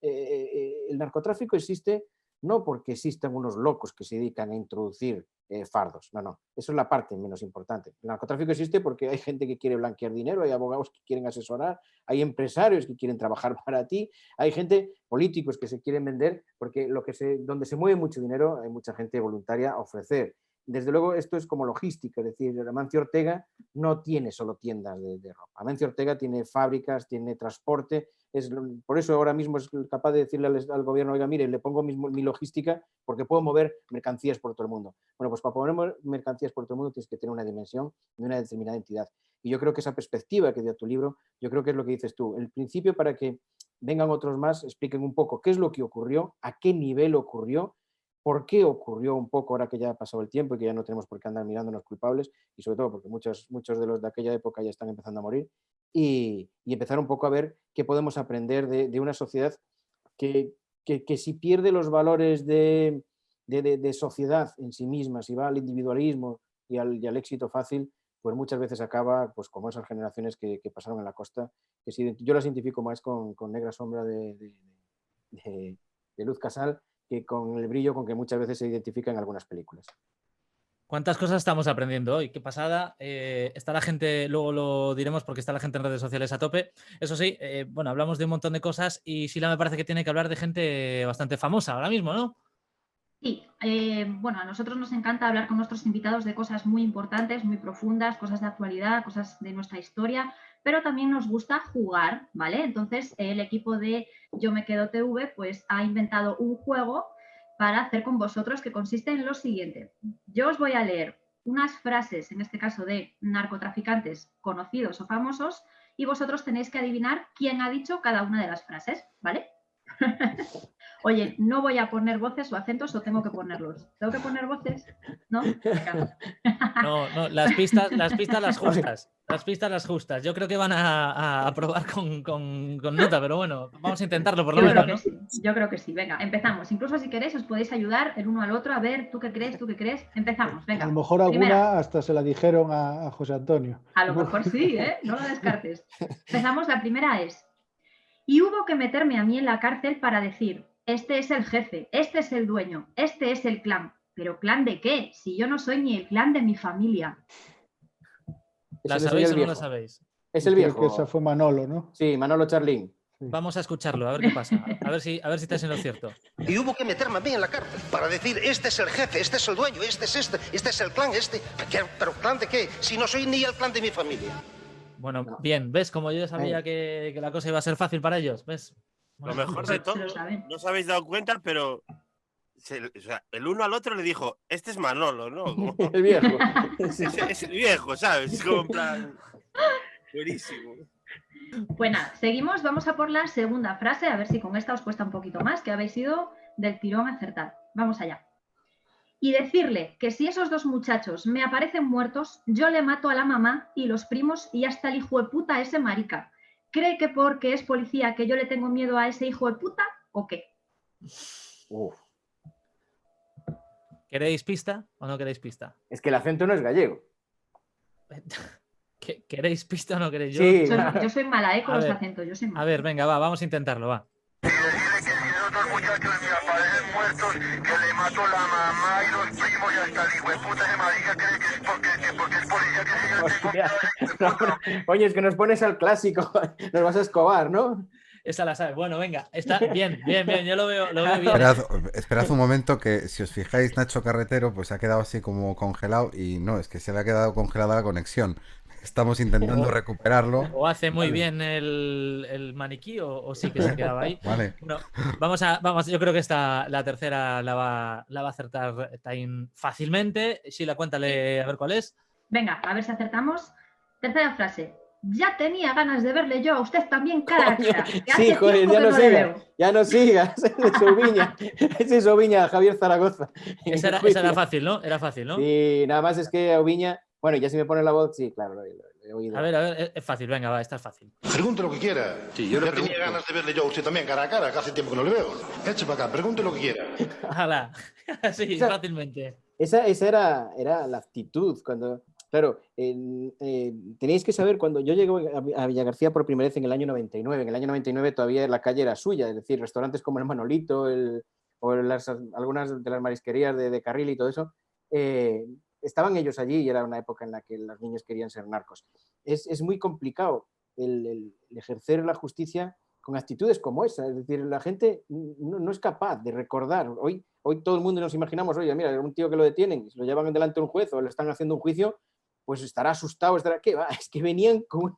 El narcotráfico existe no porque existan unos locos que se dedican a introducir fardos, no, eso es la parte menos importante. El narcotráfico existe porque hay gente que quiere blanquear dinero, hay abogados que quieren asesorar, hay empresarios que quieren trabajar para ti, hay políticos que se quieren vender, porque donde se mueve mucho dinero hay mucha gente voluntaria a ofrecer. Desde luego esto es como logística, es decir, Amancio Ortega no tiene solo tiendas de ropa, Amancio Ortega tiene fábricas, tiene transporte, por eso ahora mismo es capaz de decirle al gobierno, oiga, mire, le pongo mi logística porque puedo mover mercancías por todo el mundo. Bueno, pues para mover mercancías por todo el mundo tienes que tener una dimensión de una determinada entidad. Y yo creo que esa perspectiva que dio tu libro, yo creo que es lo que dices tú, el principio para que vengan otros más, expliquen un poco qué es lo que ocurrió, a qué nivel ocurrió, por qué ocurrió un poco ahora que ya ha pasado el tiempo y que ya no tenemos por qué andar mirándonos culpables, y sobre todo porque muchos de los de aquella época ya están empezando a morir, y empezar un poco a ver qué podemos aprender de una sociedad que si pierde los valores de sociedad en sí misma, si va al individualismo y al éxito fácil, pues muchas veces acaba pues como esas generaciones que pasaron en la costa, que yo las identifico más con Negra Sombra de Luz Casal, que con el brillo con que muchas veces se identifica en algunas películas. ¿Cuántas cosas estamos aprendiendo hoy? Qué pasada. Está la gente, luego lo diremos porque está la gente en redes sociales a tope. Eso sí, bueno, hablamos de un montón de cosas y Sila me parece que tiene que hablar de gente bastante famosa ahora mismo, ¿no? Sí, bueno, a nosotros nos encanta hablar con nuestros invitados de cosas muy importantes, muy profundas, cosas de actualidad, cosas de nuestra historia, pero también nos gusta jugar, ¿vale? Entonces, el equipo de Yo Me Quedo TV, pues ha inventado un juego para hacer con vosotros que consiste en lo siguiente. Yo os voy a leer unas frases, en este caso de narcotraficantes conocidos o famosos, y vosotros tenéis que adivinar quién ha dicho cada una de las frases, ¿vale? Oye, no voy a poner voces o acentos o tengo que ponerlos. ¿Tengo que poner voces? ¿No? No, las pistas las justas. Las pistas las justas. Yo creo que van a probar con nota, pero bueno, vamos a intentarlo por lo menos, ¿no? Sí. Yo creo que sí. Venga, empezamos. Incluso si queréis os podéis ayudar el uno al otro a ver tú qué crees. Empezamos, venga. A lo mejor alguna hasta se la dijeron a José Antonio. A lo mejor sí, ¿eh? No lo descartes. Empezamos, la primera es: y hubo que meterme a mí en la cárcel para decir, este es el jefe, este es el dueño, este es el clan. ¿Pero clan de qué? Si yo no soy ni el clan de mi familia. ¿La sabéis o no la sabéis? Es el viejo. Creo que esa fue Manolo, ¿no? Sí, Manolo Charlín. Sí. Vamos a escucharlo, a ver qué pasa. A ver si estás en lo cierto. Y hubo que meterme a mí en la cárcel para decir, este es el jefe, este es el dueño, este es el clan, ¿Pero clan de qué? Si no soy ni el clan de mi familia. Bueno, bien, ¿ves? Como yo sabía que la cosa iba a ser fácil para ellos, ¿ves? Lo mejor de todo, no os habéis dado cuenta, pero o sea, el uno al otro le dijo, este es Manolo, ¿no? Como, El viejo. Sí. es el viejo, ¿sabes? Es como en plan... Buenísimo. Pues nada, seguimos, vamos a por la segunda frase, a ver si con esta os cuesta un poquito más, que habéis ido del tirón a acertar. Vamos allá. Y decirle que si esos dos muchachos me aparecen muertos, yo le mato a la mamá y los primos y hasta el hijo de puta a ese marica. ¿Cree que porque es policía que yo le tengo miedo a ese hijo de puta o qué? Uf. ¿Queréis pista o no queréis pista? Es que el acento no es gallego. ¿Queréis pista o no queréis? Sí. Yo soy mala, con A los ver, acentos, yo soy mala. A ver, venga, va, vamos a intentarlo, va. Muchachos me aparecen muertos, que le mató la mamá y los primos y hasta el hijo de puta de marica cree que es porque es policía que si yo tengo Hostia. Oye, es que nos pones al clásico, nos vas a escobar, ¿no? Esa la sabes. Bueno, venga, está bien, yo lo veo bien. Esperad un momento que si os fijáis, Nacho Carretero pues se ha quedado así como congelado y no, es que se le ha quedado congelada la conexión. Estamos intentando recuperarlo. O hace muy bien el maniquí o sí que se quedaba ahí. Vale. No, vamos, yo creo que la tercera la va a acertar Tain fácilmente. Sheila, cuéntale a ver cuál es. Venga, a ver si acertamos. Tercera frase. Ya tenía ganas de verle yo a usted también cara a cara. Que hace Sí, joder, tiempo ya que no no le sigas. veo. Ya no sigas. Ese es Oviña, Javier Zaragoza. Esa era fácil, ¿no? Era fácil, ¿no? Sí, nada más es que Oviña... Bueno, ya si me pone la voz, sí, claro, lo he oído. A ver, es fácil, venga, va, esta es fácil. Pregunte lo que quiera. Sí, yo ya le tenía pregunto. ganas de verle yo a usted también cara a cara, que hace tiempo que no le veo. Eche para acá, pregunte lo que quiera. Hala. Sí, Esa- fácilmente. Esa era la actitud. Cuando, claro, tenéis que saber, cuando yo llegué a Villagarcía por primera vez en el año 99, en el año 99 todavía la calle era suya, es decir, restaurantes como el Manolito algunas de las marisquerías de Carril y todo eso, estaban ellos allí y era una época en la que los niños querían ser narcos. Es muy complicado el ejercer la justicia con actitudes como esa, es decir, la gente no es capaz de recordar. Hoy todo el mundo nos imaginamos, oye, mira, un tío que lo detienen, se lo llevan delante de un juez o le están haciendo un juicio, pues estará asustado, ¿qué va? Es que venían con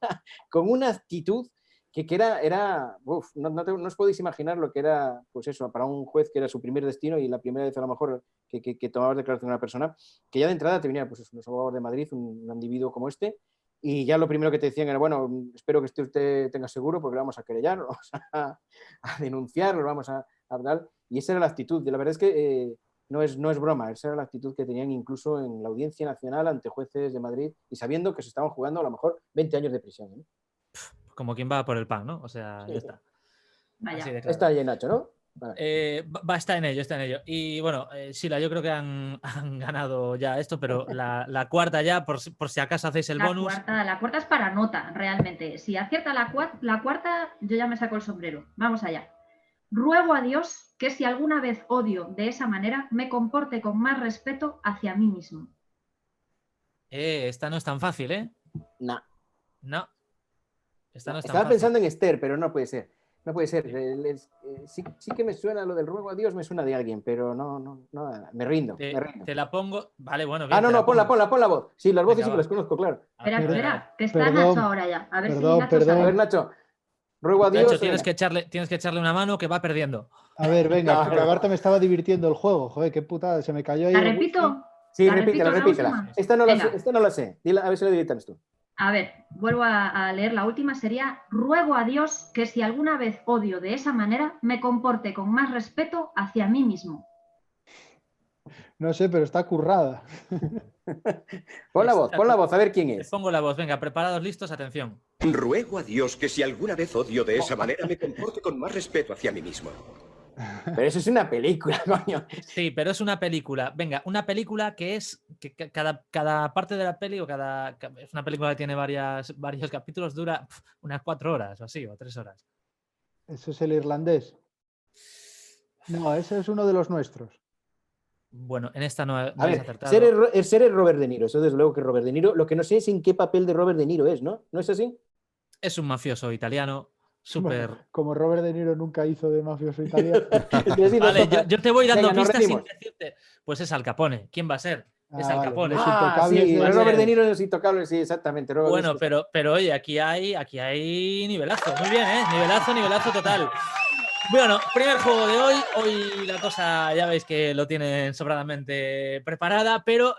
una actitud que era no os podéis imaginar lo que era, pues eso, para un juez que era su primer destino y la primera vez a lo mejor que tomabas declaración de una persona, que ya de entrada te venía, pues unos abogados de Madrid, un individuo como este, y ya lo primero que te decían era, bueno, espero que usted tenga seguro porque lo vamos a querellar, lo vamos a denunciar, lo vamos a hablar, y esa era la actitud. La verdad es que no es broma, esa era la actitud que tenían incluso en la Audiencia Nacional ante jueces de Madrid y sabiendo que se estaban jugando a lo mejor 20 años de prisión, ¿no? Como quien va por el pan, ¿no? O sea, Sí. ya está. Vaya. Así de claro. Está ahí Nacho, ¿no? Vale. Está en ello. Y bueno, Sheila, yo creo que han ganado ya esto, pero la cuarta ya, por si acaso hacéis el bonus. La cuarta es para nota, realmente. Si acierta la cuarta, yo ya me saco el sombrero. Vamos allá. Ruego a Dios que si alguna vez odio de esa manera, me comporte con más respeto hacia mí mismo. Esta no es tan fácil, ¿eh? No. No. Esta no es tan Estaba fácil. pensando en Esther, pero no puede ser. No puede ser. Sí que me suena lo del ruego a Dios, me suena de alguien, pero no, me rindo. Te la pongo. Vale, bueno. Bien, no, ponla voz. Sí, las voces Venga, sí que las conozco, claro. Espera, que está Nacho ahora ya. A ver si Nacho A sabe. ver, Nacho. Ruego a Dios. Nacho, tienes que echarle una mano que va perdiendo. A ver, venga, porque aparte me estaba divirtiendo el juego. Joder, qué putada, se me cayó ahí. ¿La el repito? wifi. Sí, ¿La repito repítela. la última? Esta no Venga. la sé. Dila, a ver si la divitas tú. A ver, vuelvo a leer la última. Sería, ruego a Dios que si alguna vez odio de esa manera, me comporte con más respeto hacia mí mismo. No sé, pero está currada. Pon la voz, a ver quién Te es. pongo la voz. Venga, preparados, listos, atención. Ruego a Dios que si alguna vez odio de esa manera me comporte con más respeto hacia mí mismo. Pero eso es una película, coño. Sí, pero es una película. Venga, una película que cada parte de la peli es una película que tiene varios capítulos, dura unas 4 horas o así, o 3 horas. Eso es el irlandés. No, ese es uno de los nuestros. Bueno, en esta no A habéis ver, acertado. ser es Robert De Niro, eso desde luego que es Robert De Niro. Lo que no sé es en qué papel de Robert De Niro es, ¿no? ¿No es así? Es un mafioso italiano, súper... Bueno, como Robert De Niro nunca hizo de mafioso italiano. Vale, yo te voy dando Venga, nos pistas sin rendimos. decirte. Pues es Al Capone. ¿Quién va a ser? Es Al Vale, Capone. Los Intocables sí, de- Robert De Niro en Los Intocables, sí, exactamente. Robert Bueno, De Niro. pero oye, aquí hay nivelazo. Muy bien, ¿eh? Nivelazo total. Bueno, primer juego de hoy. Hoy la cosa ya veis que lo tienen sobradamente preparada, pero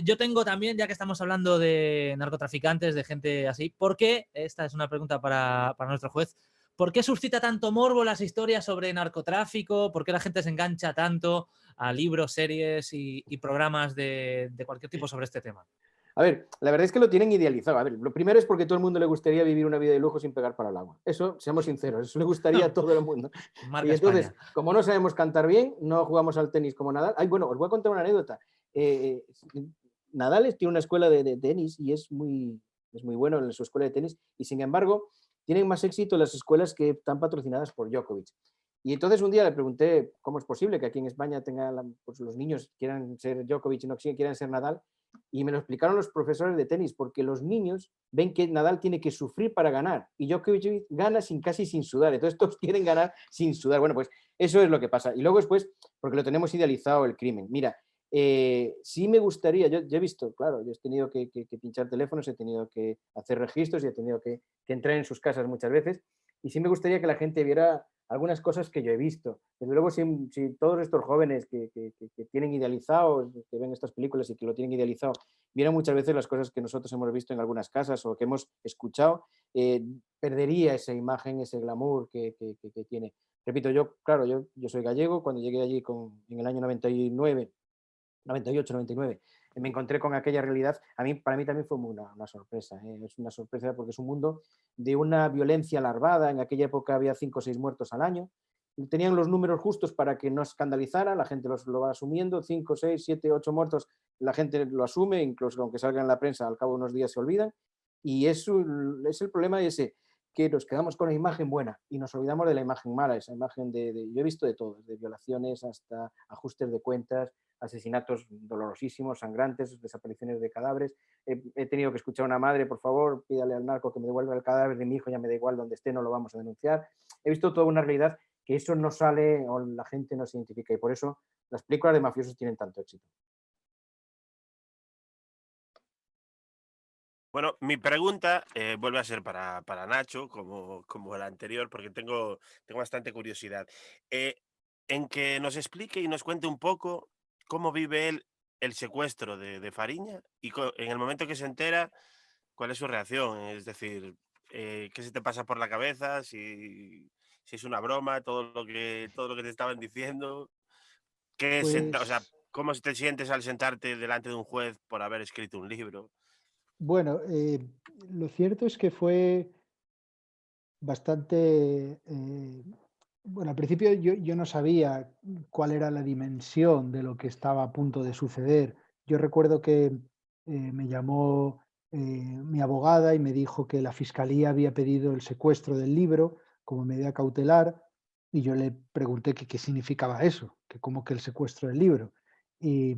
yo tengo también, ya que estamos hablando de narcotraficantes, de gente así, ¿por qué? Esta es una pregunta para nuestro juez. ¿Por qué suscita tanto morbo las historias sobre narcotráfico? ¿Por qué la gente se engancha tanto a libros, series y programas de cualquier tipo sobre este tema? A ver, la verdad es que lo tienen idealizado. A ver, lo primero es porque a todo el mundo le gustaría vivir una vida de lujo sin pegar para el agua. Eso, seamos sinceros, eso le gustaría a todo el mundo. Marca Y entonces, España. como no sabemos cantar bien, no jugamos al tenis como Nadal. Ay, bueno, os voy a contar una anécdota. Nadal tiene una escuela de tenis y es muy bueno en su escuela de tenis, y sin embargo, tienen más éxito las escuelas que están patrocinadas por Djokovic. Y entonces un día le pregunté cómo es posible que aquí en España pues los niños quieran ser Djokovic y no quieran ser Nadal. Y me lo explicaron los profesores de tenis, porque los niños ven que Nadal tiene que sufrir para ganar y Djokovic gana casi sin sudar. Entonces todos quieren ganar sin sudar. Bueno, pues eso es lo que pasa. Y luego después, porque lo tenemos idealizado el crimen. Mira, sí me gustaría, yo he visto, claro, yo he tenido que pinchar teléfonos, he tenido que hacer registros y he tenido que entrar en sus casas muchas veces. Y sí me gustaría que la gente viera algunas cosas que yo he visto. Desde luego, si todos estos jóvenes que tienen idealizado, que ven estas películas y que lo tienen idealizado, vieran muchas veces las cosas que nosotros hemos visto en algunas casas o que hemos escuchado, perdería esa imagen, ese glamour que tiene. Repito, claro, yo soy gallego. Cuando llegué allí en el año 99, 98, 99, me encontré con aquella realidad. Para mí también fue una sorpresa. Es una sorpresa porque es un mundo de una violencia larvada. En aquella época había 5 o 6 muertos al año. Tenían los números justos para que no escandalizara, la gente lo va asumiendo, 5, 6, 7, 8 muertos, la gente lo asume, incluso aunque salga en la prensa, al cabo de unos días se olvidan. Y eso es el problema ese, que nos quedamos con la imagen buena y nos olvidamos de la imagen mala, esa imagen yo he visto de todo, de violaciones hasta ajustes de cuentas, asesinatos dolorosísimos, sangrantes, desapariciones de cadáveres. He tenido que escuchar a una madre: por favor, pídale al narco que me devuelva el cadáver de mi hijo, ya me da igual donde esté, no lo vamos a denunciar. He visto toda una realidad que eso no sale o la gente no se identifica, y por eso las películas de mafiosos tienen tanto éxito. Bueno, mi pregunta vuelve a ser para Nacho, como la anterior, porque tengo bastante curiosidad. En que nos explique y nos cuente un poco cómo vive él el secuestro de Fariña y en el momento que se entera, cuál es su reacción. Es decir, qué se te pasa por la cabeza, si es una broma, todo lo que te estaban diciendo, o sea, Pues cómo te sientes al sentarte delante de un juez por haber escrito un libro. bueno, lo cierto es que fue bastante... bueno, al principio yo no sabía cuál era la dimensión de lo que estaba a punto de suceder. Yo recuerdo que me llamó mi abogada y me dijo que la fiscalía había pedido el secuestro del libro como medida cautelar, y yo le pregunté que qué significaba eso, que cómo que el secuestro del libro. Y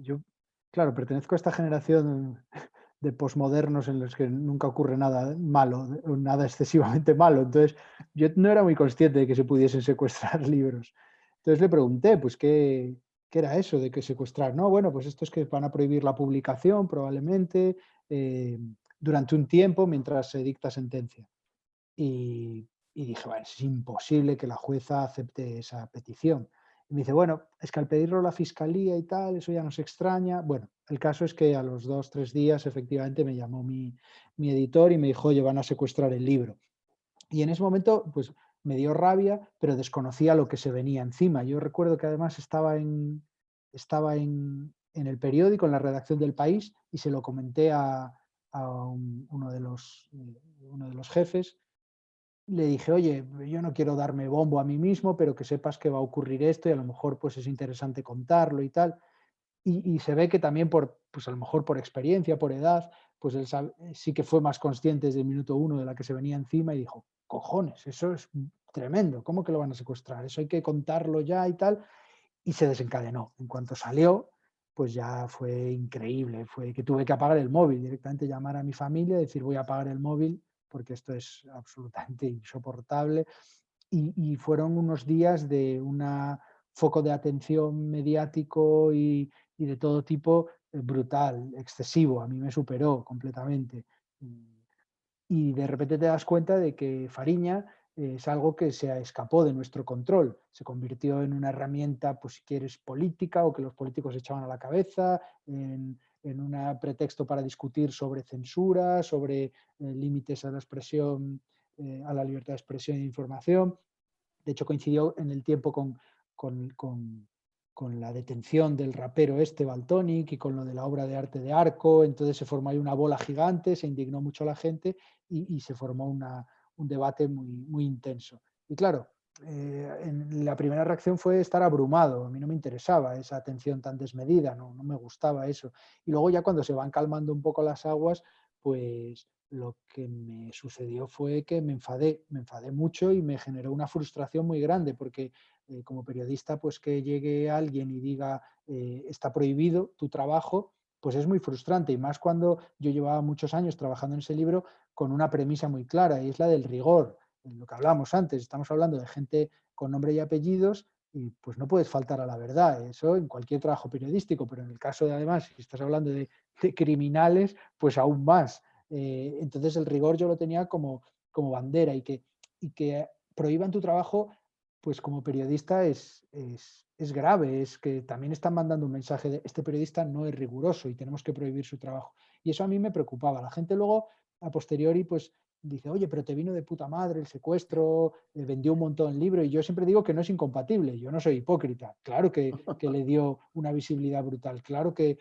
yo, claro, pertenezco a esta generación de posmodernos en los que nunca ocurre nada malo, nada excesivamente malo. Entonces, yo no era muy consciente de que se pudiesen secuestrar libros. Entonces le pregunté, pues, ¿qué era eso de que secuestrar? No, bueno, pues esto es que van a prohibir la publicación probablemente durante un tiempo mientras se dicta sentencia. Y dije, bueno, es imposible que la jueza acepte esa petición. Y me dice, bueno, es que al pedirlo la fiscalía y tal, eso ya nos extraña. Bueno, el caso es que a los 2 o 3 días efectivamente me llamó mi editor y me dijo, oye, van a secuestrar el libro. Y en ese momento, pues me dio rabia, pero desconocía lo que se venía encima. Yo recuerdo que además estaba en el periódico, en la redacción del País, y se lo comenté a uno de los jefes. Le dije, oye, yo no quiero darme bombo a mí mismo, pero que sepas que va a ocurrir esto y a lo mejor pues es interesante contarlo y tal. Y se ve que también pues a lo mejor por experiencia, por edad, pues él sí que fue más consciente desde el minuto 1 de la que se venía encima y dijo, cojones, eso es tremendo, ¿cómo que lo van a secuestrar? Eso hay que contarlo ya y tal. Y se desencadenó. En cuanto salió, pues ya fue increíble. Fue que tuve que apagar el móvil, directamente llamar a mi familia y decir, voy a apagar el móvil porque esto es absolutamente insoportable. Y fueron unos días de un foco de atención mediático y de todo tipo brutal, excesivo. A mí me superó completamente. Y de repente te das cuenta de que Fariña es algo que se escapó de nuestro control. Se convirtió en una herramienta, pues si quieres, política, o que los políticos echaban a la cabeza, en un pretexto para discutir sobre censura, sobre límites a la expresión, a la libertad de expresión e información. De hecho, coincidió en el tiempo con la detención del rapero Valtonyc y con lo de la obra de arte de Arco. Entonces se formó ahí una bola gigante, se indignó mucho la gente y se formó un debate muy intenso. Y claro, la primera reacción fue estar abrumado. A mí no me interesaba esa atención tan desmedida, no me gustaba eso. Y luego ya cuando se van calmando un poco las aguas, pues lo que me sucedió fue que me enfadé mucho y me generó una frustración muy grande, porque como periodista, pues que llegue alguien y diga está prohibido tu trabajo, pues es muy frustrante, y más cuando yo llevaba muchos años trabajando en ese libro con una premisa muy clara, y es la del rigor. Lo que hablábamos antes, estamos hablando de gente con nombre y apellidos, y pues no puedes faltar a la verdad, eso en cualquier trabajo periodístico, pero en el caso de, además, si estás hablando de criminales, pues aún más. Entonces el rigor yo lo tenía como bandera, y que prohíban tu trabajo, pues como periodista es grave, es que también están mandando un mensaje de este periodista no es riguroso y tenemos que prohibir su trabajo. Y eso a mí me preocupaba. La gente luego, a posteriori, pues dice, oye, pero te vino de puta madre el secuestro, vendió un montón el libro, y yo siempre digo que no es incompatible, yo no soy hipócrita, claro que le dio una visibilidad brutal, claro que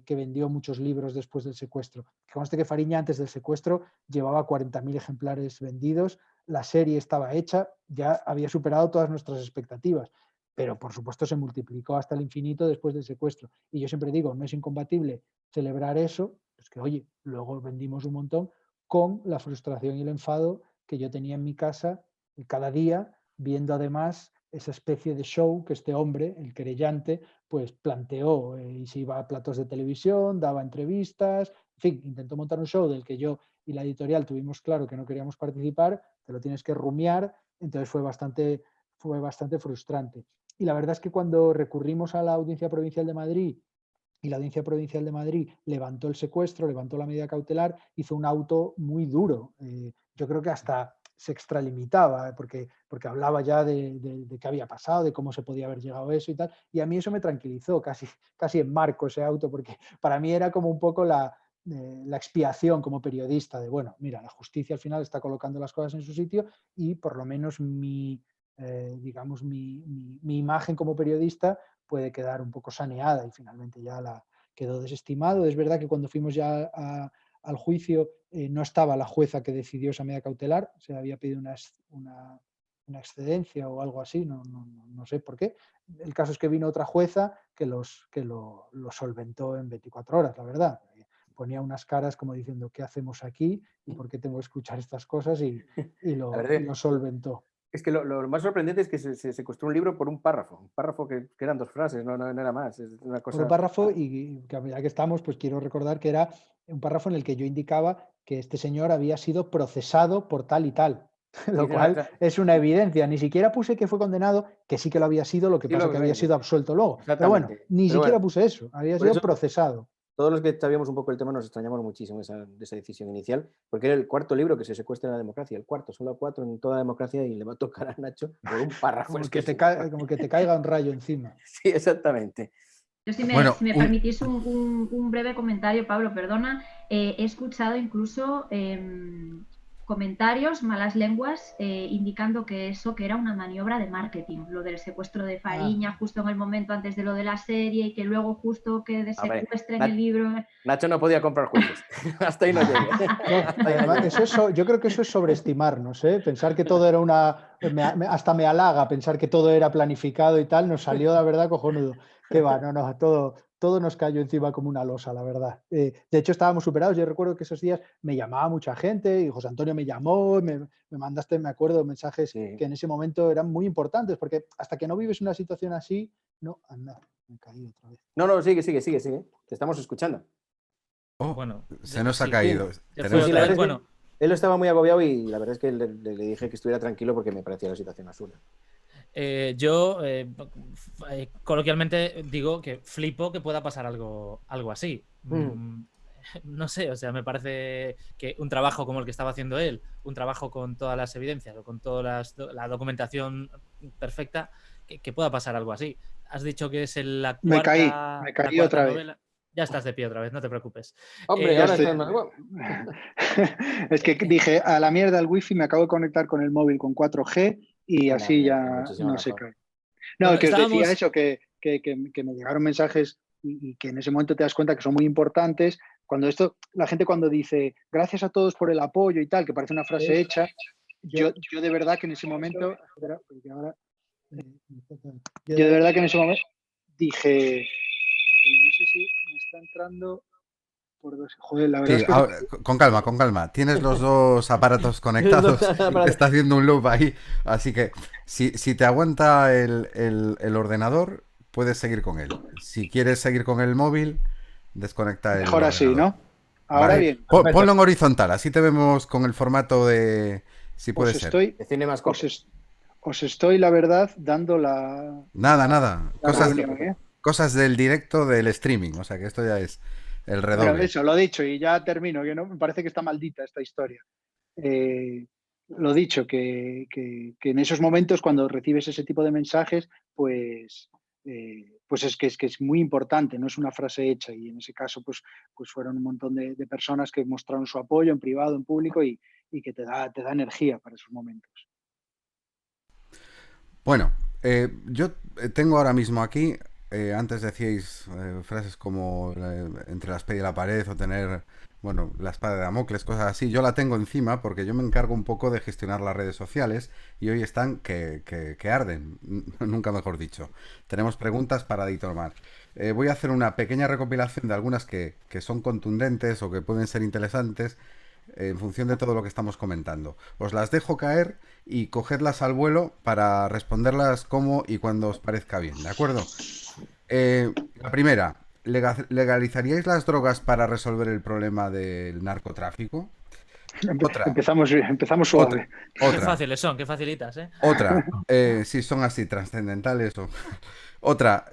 vendió muchos libros después del secuestro. Que conste que Fariña antes del secuestro llevaba 40.000 ejemplares vendidos, la serie estaba hecha, ya había superado todas nuestras expectativas, pero por supuesto se multiplicó hasta el infinito después del secuestro. Y yo siempre digo, no es incompatible celebrar eso, pues que oye, luego vendimos un montón, con la frustración y el enfado que yo tenía en mi casa cada día, viendo además esa especie de show que este hombre, el querellante, pues planteó, y se iba a platos de televisión, daba entrevistas, en fin, intentó montar un show del que yo y la editorial tuvimos claro que no queríamos participar, te lo tienes que rumiar, entonces fue bastante frustrante. Y la verdad es que cuando recurrimos a la Audiencia Provincial de Madrid, y la Audiencia Provincial de Madrid levantó el secuestro, levantó la medida cautelar, hizo un auto muy duro. Yo creo que hasta se extralimitaba, porque hablaba ya de qué había pasado, de cómo se podía haber llegado a eso y tal. Y a mí eso me tranquilizó, casi en marco ese auto, porque para mí era como un poco la expiación como periodista de, bueno, mira, la justicia al final está colocando las cosas en su sitio, y por lo menos mi imagen como periodista puede quedar un poco saneada, y finalmente ya quedó desestimado. Es verdad que cuando fuimos ya al juicio no estaba la jueza que decidió esa medida cautelar, se había pedido una excedencia o algo así, no sé por qué. El caso es que vino otra jueza que lo solventó en 24 horas, la verdad. Ponía unas caras como diciendo, ¿qué hacemos aquí? ¿Y por qué tengo que escuchar estas cosas? Y lo solventó. Es que lo más sorprendente es que se secuestró un libro por un párrafo que eran 2 frases, no era más. Es una cosa... Por un párrafo, y ya que estamos, pues quiero recordar que era un párrafo en el que yo indicaba que este señor había sido procesado por tal y tal, lo cual es una evidencia. Ni siquiera puse que fue condenado, que sí que lo había sido, lo que pasa que había sido absuelto luego. Pero bueno, ni siquiera puse eso, había sido procesado. Todos los que sabíamos un poco el tema nos extrañamos muchísimo de esa decisión inicial, porque era el 4.º libro que se secuestra en la democracia, el 4.º, solo 4 en toda la democracia, y le va a tocar a Nacho por un párrafo. Como que te caiga un rayo encima. Sí, exactamente. Yo, si me permitís un breve comentario, Pablo, perdona, he escuchado incluso comentarios, malas lenguas, indicando que era una maniobra de marketing, lo del secuestro de Fariña, justo en el momento antes de lo de la serie, y que luego justo que secuestren el libro. Nacho no podía comprar juicios. Hasta ahí no llegué. Yo creo que eso es sobreestimarnos, ¿eh? Pensar que todo era hasta me halaga pensar que todo era planificado y tal, nos salió la verdad cojonudo. Que va, todo nos cayó encima como una losa, la verdad. De hecho, estábamos superados. Yo recuerdo que esos días me llamaba mucha gente, y José Antonio me llamó, me mandaste, me acuerdo, mensajes que en ese momento eran muy importantes, porque hasta que no vives una situación así, anda, me caí otra vez. No, sigue. Te estamos escuchando. Oh, bueno, se nos ha caído. Bueno. Él estaba muy agobiado, y la verdad es que le dije que estuviera tranquilo porque me parecía la situación absurda. Yo coloquialmente digo que flipo que pueda pasar algo así. no sé, o sea, me parece que un trabajo como el que estaba haciendo él, un trabajo con todas las evidencias o con toda la documentación perfecta, que pueda pasar algo así. Has dicho que es la Me caí cuarta otra vez. novela. Ya estás de pie otra vez, no te preocupes. Hombre, Ya ahora estoy. estás más guapo. Es que dije, a la mierda el wifi, me acabo de conectar con el móvil con 4G y Bueno, así ya muchísimo no se mejor. cae. No, Bueno, que os decía estábamos... eso, que me llegaron mensajes y que en ese momento te das cuenta que son muy importantes. Cuando la gente cuando dice gracias a todos por el apoyo y tal, que parece una frase hecha, yo de verdad que en ese momento, espera, porque ahora, yo de verdad que en ese momento dije, no sé si me está entrando por dos. Joder, la verdad Sí, es que ahora, con calma, con calma. Tienes los dos aparatos conectados, está haciendo un loop ahí, así que si te aguanta el ordenador, puedes seguir con él. Si quieres seguir con el móvil, desconecta el mejor así, ordenador. ¿no? Ahora Vale, bien, ponlo en horizontal, así te vemos con el formato de... Si puede ser. De Cinemascope. os estoy, la verdad, dando la Nada. reunión, ¿eh? Cosas del directo del streaming, o sea que esto ya es el Bueno, redoble. eso, lo dicho, y ya termino, que no me parece que está maldita esta historia. Lo dicho, que en esos momentos, cuando recibes ese tipo de mensajes, pues es que es muy importante, no es una frase hecha, y en ese caso pues fueron un montón de personas que mostraron su apoyo en privado, en público, y que te da energía para esos momentos. Bueno, yo tengo ahora mismo aquí, antes decíais frases como entre la espada y la pared o tener, bueno, la espada de Damocles, cosas así. Yo la tengo encima porque yo me encargo un poco de gestionar las redes sociales y hoy están que arden, nunca mejor dicho. Tenemos preguntas para Ditomar. Voy a hacer una pequeña recopilación de algunas que son contundentes o que pueden ser interesantes en función de todo lo que estamos comentando. Os las dejo caer y cogedlas al vuelo para responderlas como y cuando os parezca bien, ¿de acuerdo? La primera, ¿legalizaríais las drogas para resolver el problema del narcotráfico? Otra, Empezamos suave. Qué otra, fáciles son, qué facilitas, ¿eh? otra. Si son así trascendentales o... Otra,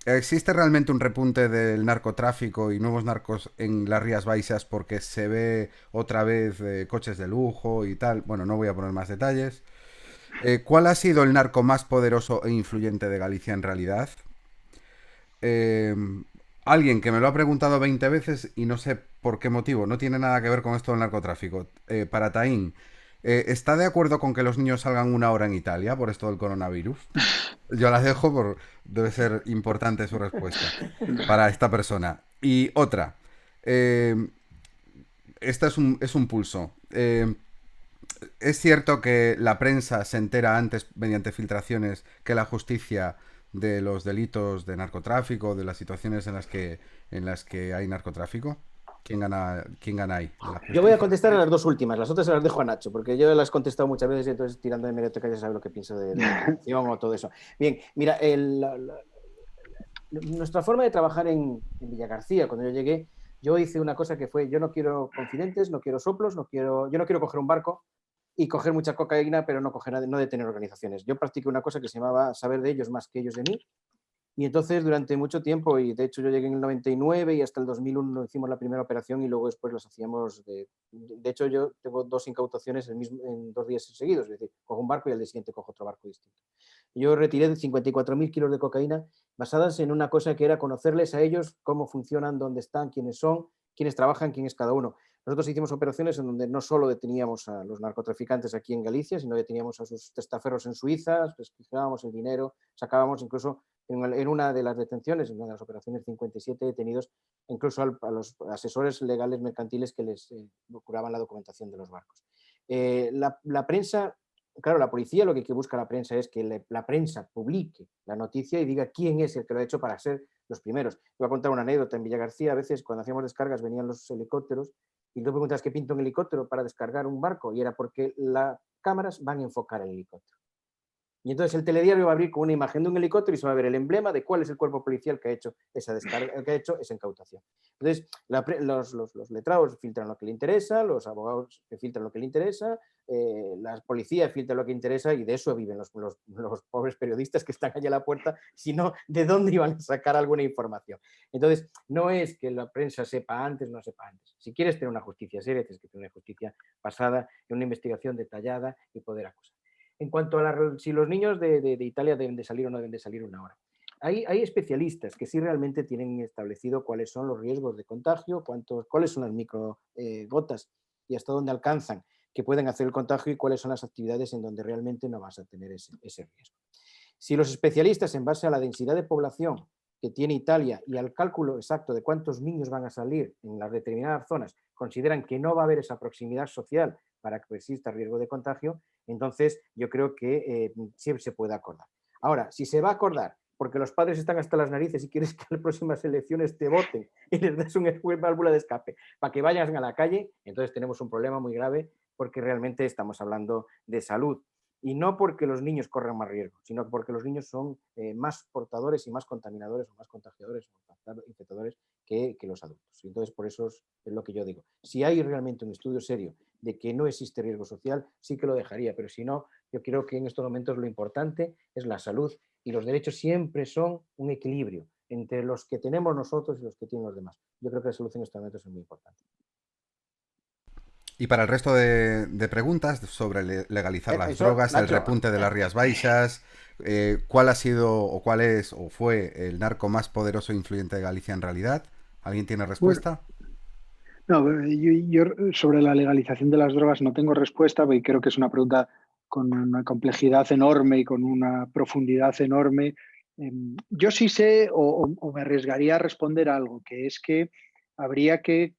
¿existe realmente un repunte del narcotráfico y nuevos narcos en las Rías Baixas porque se ve otra vez coches de lujo y tal? Bueno, no voy a poner más detalles. ¿Cuál ha sido el narco más poderoso e influyente de Galicia en realidad? Eh, Alguien que me lo ha preguntado 20 veces y no sé por qué motivo, no tiene nada que ver con esto del narcotráfico. Para Taín, ¿está de acuerdo con que los niños salgan una hora en Italia por esto del coronavirus? Yo la dejo por... Debe ser importante su respuesta para esta persona. Y otra. Esta es un pulso. Es cierto que la prensa se entera antes mediante filtraciones que la justicia de los delitos de narcotráfico, de las situaciones en las que hay narcotráfico. ¿Quién gana ahí? Yo voy a contestar a las dos últimas, las otras se las dejo a Nacho, porque yo las he contestado muchas veces y entonces tirando de hemeroteca ya sabe lo que pienso de o todo eso. Bien, mira, nuestra forma de trabajar en Villagarcía, cuando yo llegué, yo hice una cosa que fue, yo no quiero confidentes, no quiero soplos, yo no quiero coger un barco y coger mucha cocaína, pero no detener organizaciones. Yo practiqué una cosa que se llamaba saber de ellos más que ellos de mí. Y entonces durante mucho tiempo, y de hecho yo llegué en el 99 y hasta el 2001 hicimos la primera operación y luego después las hacíamos, de hecho yo tengo 2 incautaciones en 2 días seguidos, es decir, cojo un barco y al día siguiente cojo otro barco distinto. Yo retiré 54.000 kilos de cocaína basadas en una cosa que era conocerles a ellos, cómo funcionan, dónde están, quiénes son, quiénes trabajan, quién es cada uno. Nosotros hicimos operaciones en donde no solo deteníamos a los narcotraficantes aquí en Galicia, sino deteníamos a sus testaferros en Suiza, desquijábamos el dinero, sacábamos incluso en una de las detenciones, en una de las operaciones, 57 detenidos, incluso a los asesores legales mercantiles que les procuraban la documentación de los barcos. La prensa, claro, la policía lo que busca la prensa es que la prensa publique la noticia y diga quién es el que lo ha hecho para ser los primeros. Voy a contar una anécdota. En Villagarcía, a veces cuando hacíamos descargas venían los helicópteros y tú preguntas qué pinta un helicóptero para descargar un barco y era porque las cámaras van a enfocar el helicóptero. Y entonces el telediario va a abrir con una imagen de un helicóptero y se va a ver el emblema de cuál es el cuerpo policial que ha hecho esa descarga, que ha hecho esa incautación. Entonces, los letrados filtran lo que le interesa, los abogados filtran lo que le interesa, la policía filtra lo que interesa, y de eso viven los pobres periodistas que están allá a la puerta, sino de dónde iban a sacar alguna información. Entonces, no es que la prensa sepa antes, no sepa antes. Si quieres tener una justicia seria, tienes que tener una justicia basada en una investigación detallada y poder acusar. En cuanto a si los niños de Italia deben de salir o no deben de salir una hora. Hay especialistas que sí realmente tienen establecido cuáles son los riesgos de contagio, cuáles son las microgotas y hasta dónde alcanzan que pueden hacer el contagio y cuáles son las actividades en donde realmente no vas a tener ese riesgo. Si los especialistas, en base a la densidad de población que tiene Italia y al cálculo exacto de cuántos niños van a salir en las determinadas zonas, consideran que no va a haber esa proximidad social para que exista riesgo de contagio, entonces yo creo que siempre se puede acordar. Ahora, si se va a acordar porque los padres están hasta las narices y quieres que en las próximas elecciones te voten y les des una válvula de escape para que vayan a la calle, entonces tenemos un problema muy grave, porque realmente estamos hablando de salud. Y no porque los niños corran más riesgo, sino porque los niños son más portadores y más contaminadores o más contagiadores o infectadores que los adultos. Y entonces, por eso es lo que yo digo. Si hay realmente un estudio serio de que no existe riesgo social, sí que lo dejaría, pero si no, yo creo que en estos momentos lo importante es la salud, y los derechos siempre son un equilibrio entre los que tenemos nosotros y los que tienen los demás. Yo creo que la solución en estos momentos es muy importante. Y para el resto de preguntas sobre legalizar las drogas, Nacho, el repunte de las Rías Baixas, ¿cuál ha sido o cuál es o fue el narco más poderoso e influyente de Galicia en realidad? ¿Alguien tiene respuesta? No, yo sobre la legalización de las drogas no tengo respuesta, porque creo que es una pregunta con una complejidad enorme y con una profundidad enorme. Yo sí sé o me arriesgaría a responder algo, que es que habría que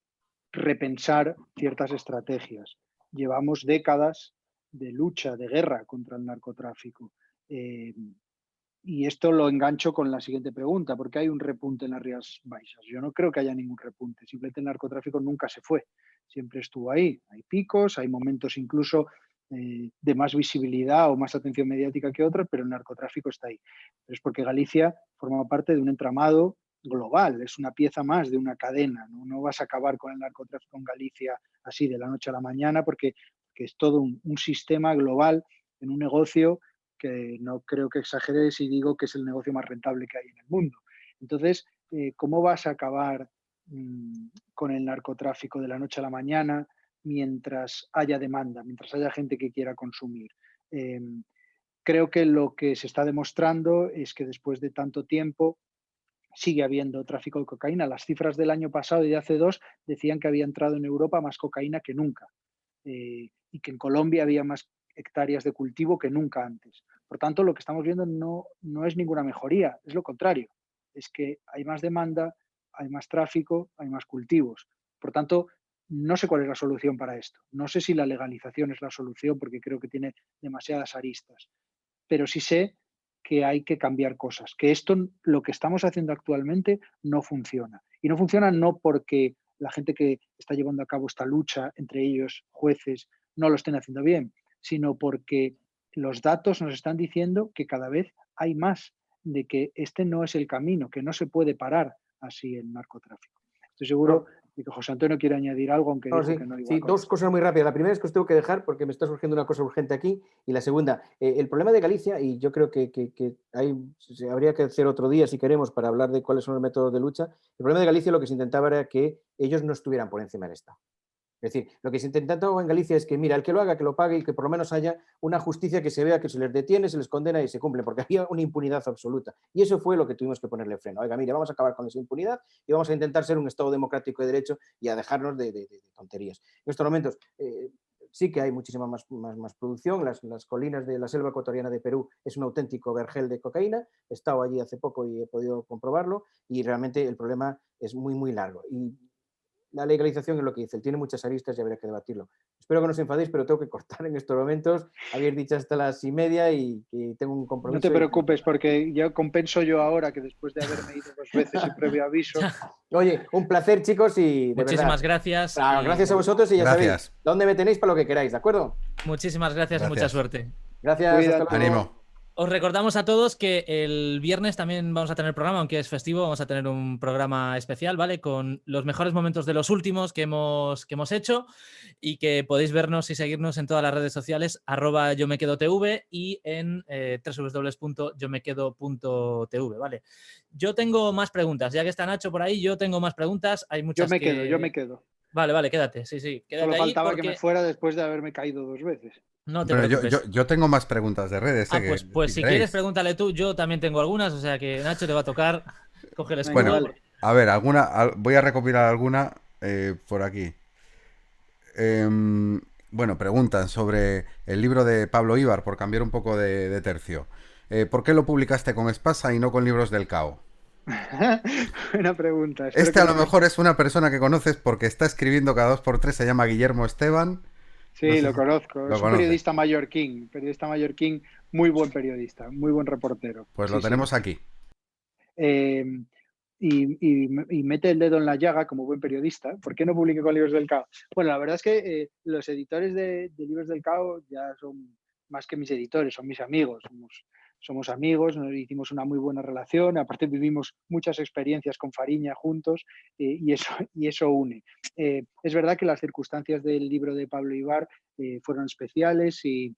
repensar ciertas estrategias. Llevamos décadas de lucha, de guerra contra el narcotráfico. Y esto lo engancho con la siguiente pregunta: ¿por qué hay un repunte en las Rías Baixas? Yo no creo que haya ningún repunte, simplemente el narcotráfico nunca se fue, siempre estuvo ahí. Hay picos, hay momentos incluso de más visibilidad o más atención mediática que otros, pero el narcotráfico está ahí. Pero es porque Galicia forma parte de un entramado global, es una pieza más de una cadena. No vas a acabar con el narcotráfico en Galicia así de la noche a la mañana, porque es todo un sistema global en un negocio que no creo que exagere si digo que es el negocio más rentable que hay en el mundo. Entonces, ¿cómo vas a acabar con el narcotráfico de la noche a la mañana mientras haya demanda, mientras haya gente que quiera consumir? Creo que lo que se está demostrando es que después de tanto tiempo sigue habiendo tráfico de cocaína. Las cifras del año pasado y de hace 2 decían que había entrado en Europa más cocaína que nunca, y que en Colombia había más hectáreas de cultivo que nunca antes. Por tanto, lo que estamos viendo no es ninguna mejoría, es lo contrario. Es que hay más demanda, hay más tráfico, hay más cultivos. Por tanto, no sé cuál es la solución para esto. No sé si la legalización es la solución, porque creo que tiene demasiadas aristas. Pero sí sé que hay que cambiar cosas, que esto, lo que estamos haciendo actualmente, no funciona. Y no funciona no porque la gente que está llevando a cabo esta lucha, entre ellos jueces, no lo estén haciendo bien, sino porque los datos nos están diciendo que cada vez hay más, de que este no es el camino, que no se puede parar así el narcotráfico. Estoy seguro de que José Antonio quiere añadir algo, aunque dijo que no iba a... Dos cosas muy rápidas. La primera es que os tengo que dejar porque me está surgiendo una cosa urgente aquí, y la segunda, el problema de Galicia, y yo creo que habría que hacer otro día si queremos para hablar de cuáles son los métodos de lucha. El problema de Galicia, lo que se intentaba era que ellos no estuvieran por encima del Estado. Es decir, lo que se intentaba en Galicia es que, mira, el que lo haga, que lo pague, y que por lo menos haya una justicia que se vea que se les detiene, se les condena y se cumple, porque había una impunidad absoluta. Y eso fue lo que tuvimos que ponerle freno. Oiga, mira, vamos a acabar con esa impunidad y vamos a intentar ser un Estado democrático de derecho y a dejarnos de tonterías. En estos momentos sí que hay muchísima más producción. Las colinas de la selva ecuatoriana de Perú es un auténtico vergel de cocaína. He estado allí hace poco y he podido comprobarlo, y realmente el problema es muy, muy largo. Y la legalización es lo que dice, tiene muchas aristas y habría que debatirlo. Espero que no os enfadéis, pero tengo que cortar en estos momentos. Habéis dicho hasta las 1:30 y tengo un compromiso. No te preocupes, porque ya compenso yo ahora, que después de haberme ido 2 veces sin previo aviso. Oye, un placer, chicos, y muchísimas gracias. Gracias a vosotros, y ya sabéis dónde me tenéis para lo que queráis, ¿de acuerdo? Muchísimas gracias y mucha suerte. Gracias. Cuídate. Hasta luego. Ánimo. Os recordamos a todos que el viernes también vamos a tener programa, aunque es festivo, vamos a tener un programa especial, ¿vale? Con los mejores momentos de los últimos que hemos hecho y que podéis vernos y seguirnos en todas las redes sociales, @yomequedotv y en www.yomequedo.tv, ¿vale? Yo tengo más preguntas, ya que está Nacho por ahí, yo tengo más preguntas, hay muchas Yo me quedo. Vale, quédate, sí, quédate. Solo ahí faltaba porque que me fuera después de haberme caído 2 veces. no te Bueno, preocupes. yo tengo más preguntas de redes. Pues si quieres pregúntale tú, yo también tengo algunas, o sea que Nacho te va a tocar, coge el escudo. Bueno, a ver, voy a recopilar alguna por aquí. Bueno, preguntan sobre el libro de Pablo Ibar, por cambiar un poco de tercio. ¿Por qué lo publicaste con Espasa y no con Libros del Cao? Buena pregunta. Este a lo mejor es una persona que conoces porque está escribiendo cada 2x3, se llama Guillermo Esteban. Sí, No sé lo si conozco. lo Es un conoces. periodista mallorquín, muy buen periodista, muy buen reportero. Pues Sí, lo tenemos sí. aquí. Y mete el dedo en la llaga como buen periodista. ¿Por qué no publiqué con Libros del Cao? Bueno, la verdad es que los editores de Libros del Cao ya son más que mis editores, son mis amigos. Somos amigos, nos hicimos una muy buena relación, aparte vivimos muchas experiencias con Fariña juntos y eso une. Es verdad que las circunstancias del libro de Pablo Ibar fueron especiales y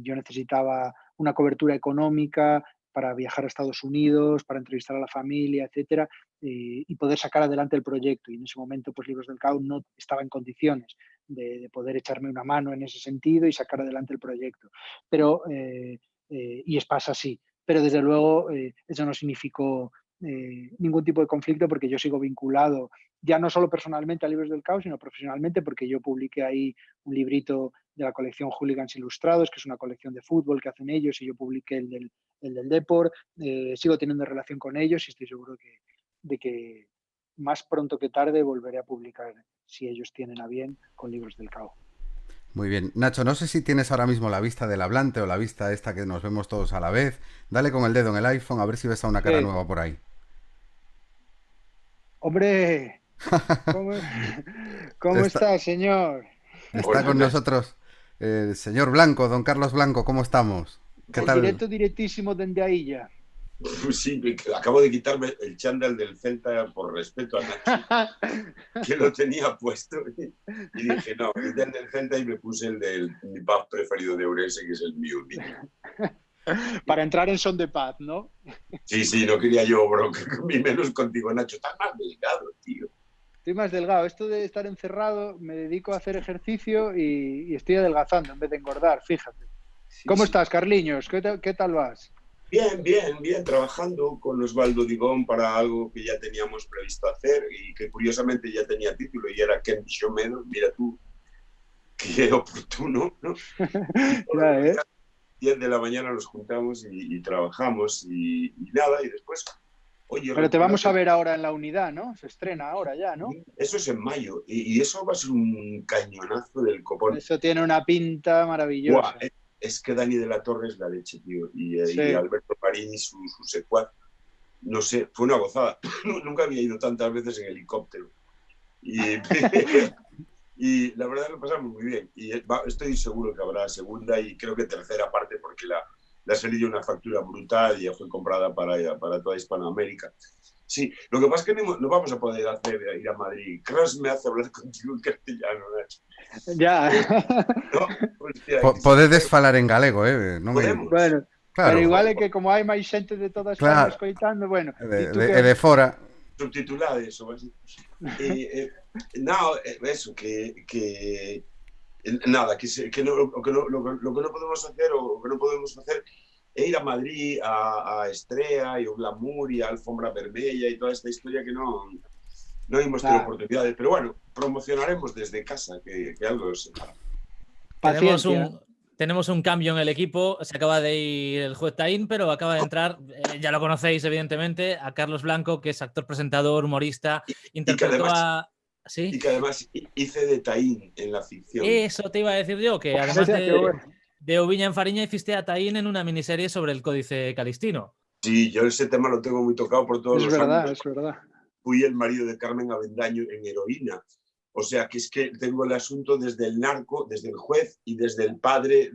yo necesitaba una cobertura económica para viajar a Estados Unidos, para entrevistar a la familia, etcétera, y poder sacar adelante el proyecto. Y en ese momento, pues Libros del Cao no estaba en condiciones de poder echarme una mano en ese sentido y sacar adelante el proyecto. Pero y Espasa sí, pero desde luego eso no significó ningún tipo de conflicto porque yo sigo vinculado ya no solo personalmente a Libros del Cao, sino profesionalmente porque yo publiqué ahí un librito de la colección Hooligans Ilustrados, que es una colección de fútbol que hacen ellos, y yo publiqué el del Depor. Sigo teniendo relación con ellos y estoy seguro de que más pronto que tarde volveré a publicar, si ellos tienen a bien, con Libros del Cao. Muy bien. Nacho, no sé si tienes ahora mismo la vista del hablante o la vista esta que nos vemos todos a la vez. Dale con el dedo en el iPhone a ver si ves a una cara nueva por ahí. Hombre, ¿cómo está, señor? Está con nosotros el señor Blanco, don Carlos Blanco, ¿cómo estamos? ¿Qué tal? Directísimo desde ahí ya. Sí, acabo de quitarme el chándal del Celta por respeto a Nacho, que lo tenía puesto, y dije, no, quité el del Celta y me puse el del mi pub preferido de Ourense, que es el mío. Para entrar en son de paz, ¿no? Sí, no quería yo bronca, y menos contigo, Nacho, estás más delgado, tío. Estoy más delgado. Esto de estar encerrado, me dedico a hacer ejercicio y estoy adelgazando en vez de engordar, fíjate. ¿Cómo estás, Carliños? ¿Qué tal vas? Bien, trabajando con Osvaldo Digón para algo que ya teníamos previsto hacer y que curiosamente ya tenía título y era Ken Shomedo. Mira tú, qué oportuno, ¿no? Ya, 10 de la mañana nos juntamos y trabajamos y nada, y después... Oye, pero te vamos a ver ahora en la unidad, ¿no? Se estrena ahora ya, ¿no? Eso es en mayo y eso va a ser un cañonazo del copón. Eso tiene una pinta maravillosa. Buah, es que Dani de la Torre es la leche, tío. Y Alberto Marini, su secuaz. No sé, fue una gozada. Nunca había ido tantas veces en helicóptero. Y la verdad lo pasamos muy bien. Y estoy seguro que habrá segunda y creo que tercera parte porque la serie una factura brutal y ya fue comprada para toda Hispanoamérica. Sí, lo que pasa es que no vamos a poder ir a Madrid. Cross me hace hablar contigo en castellano, Nacho. Ya. No, hostia, Podedes falar en galego, non me... Bueno, claro. Pero igual é que como hai máis xente de toda España escoitando, bueno... de fora... Subtitulado eso, así. No, eso, que nada, lo que no podemos hacer o que no podemos hacer é ir a Madrid a Estrea e o glamour e a alfombra vermella e toda esta historia que non hemos tenido oportunidades, pero bueno, promocionaremos desde casa, que algo es. Tenemos un cambio en el equipo, se acaba de ir el juez Taín, pero acaba de entrar, ya lo conocéis evidentemente, a Carlos Blanco, que es actor, presentador, humorista, interpretó a... ¿Sí? Y que además hice de Taín en la ficción. Eso te iba a decir yo, que además de Oviña en Fariña hiciste a Taín en una miniserie sobre el Códice Calistino. Sí, yo ese tema lo tengo muy tocado por todos los años. Es verdad. Fui el marido de Carmen Avendaño en Heroína. O sea, que es que tengo el asunto desde el narco, desde el juez y desde el padre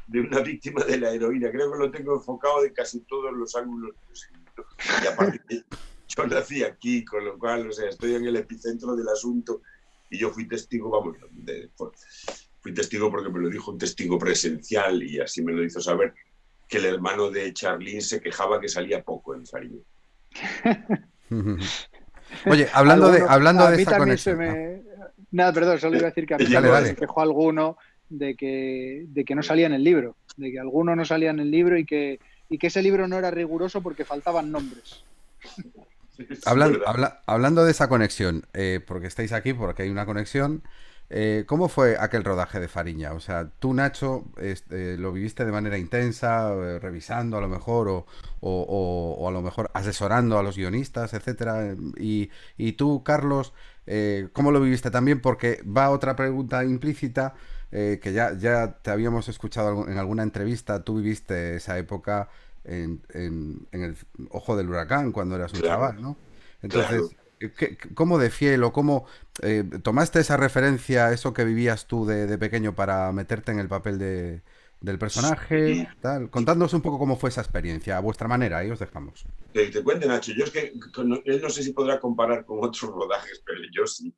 de una víctima de la heroína. Creo que lo tengo enfocado de casi todos los ángulos posibles, ¿no? Y aparte, yo nací aquí, con lo cual, o sea, estoy en el epicentro del asunto y yo fui testigo, vamos, fui testigo porque me lo dijo un testigo presencial y así me lo hizo saber, que el hermano de Charlene se quejaba que salía poco en Fariña. Oye, hablando de mí esa también conexión. Nada, perdón, solo iba a decir que a mí me quejó alguno de que no salía en el libro, de que alguno no salía en el libro y que ese libro no era riguroso porque faltaban nombres. Hablando de esa conexión, porque estáis aquí, porque hay una conexión, ¿cómo fue aquel rodaje de Fariña? O sea, tú, Nacho, lo viviste de manera intensa, revisando a lo mejor, o a lo mejor asesorando a los guionistas, etcétera. Y tú, Carlos, ¿cómo lo viviste también? Porque va otra pregunta implícita, que ya te habíamos escuchado en alguna entrevista. Tú viviste esa época en el ojo del huracán cuando eras un chaval, ¿no? Entonces, ¿cómo de fiel o cómo tomaste esa referencia, eso que vivías tú de pequeño para meterte en el papel del personaje? Tal? Contadnos un poco cómo fue esa experiencia, a vuestra manera, ahí os dejamos. Te cuente, Nacho, yo es que él no sé si podrá comparar con otros rodajes, pero yo sí.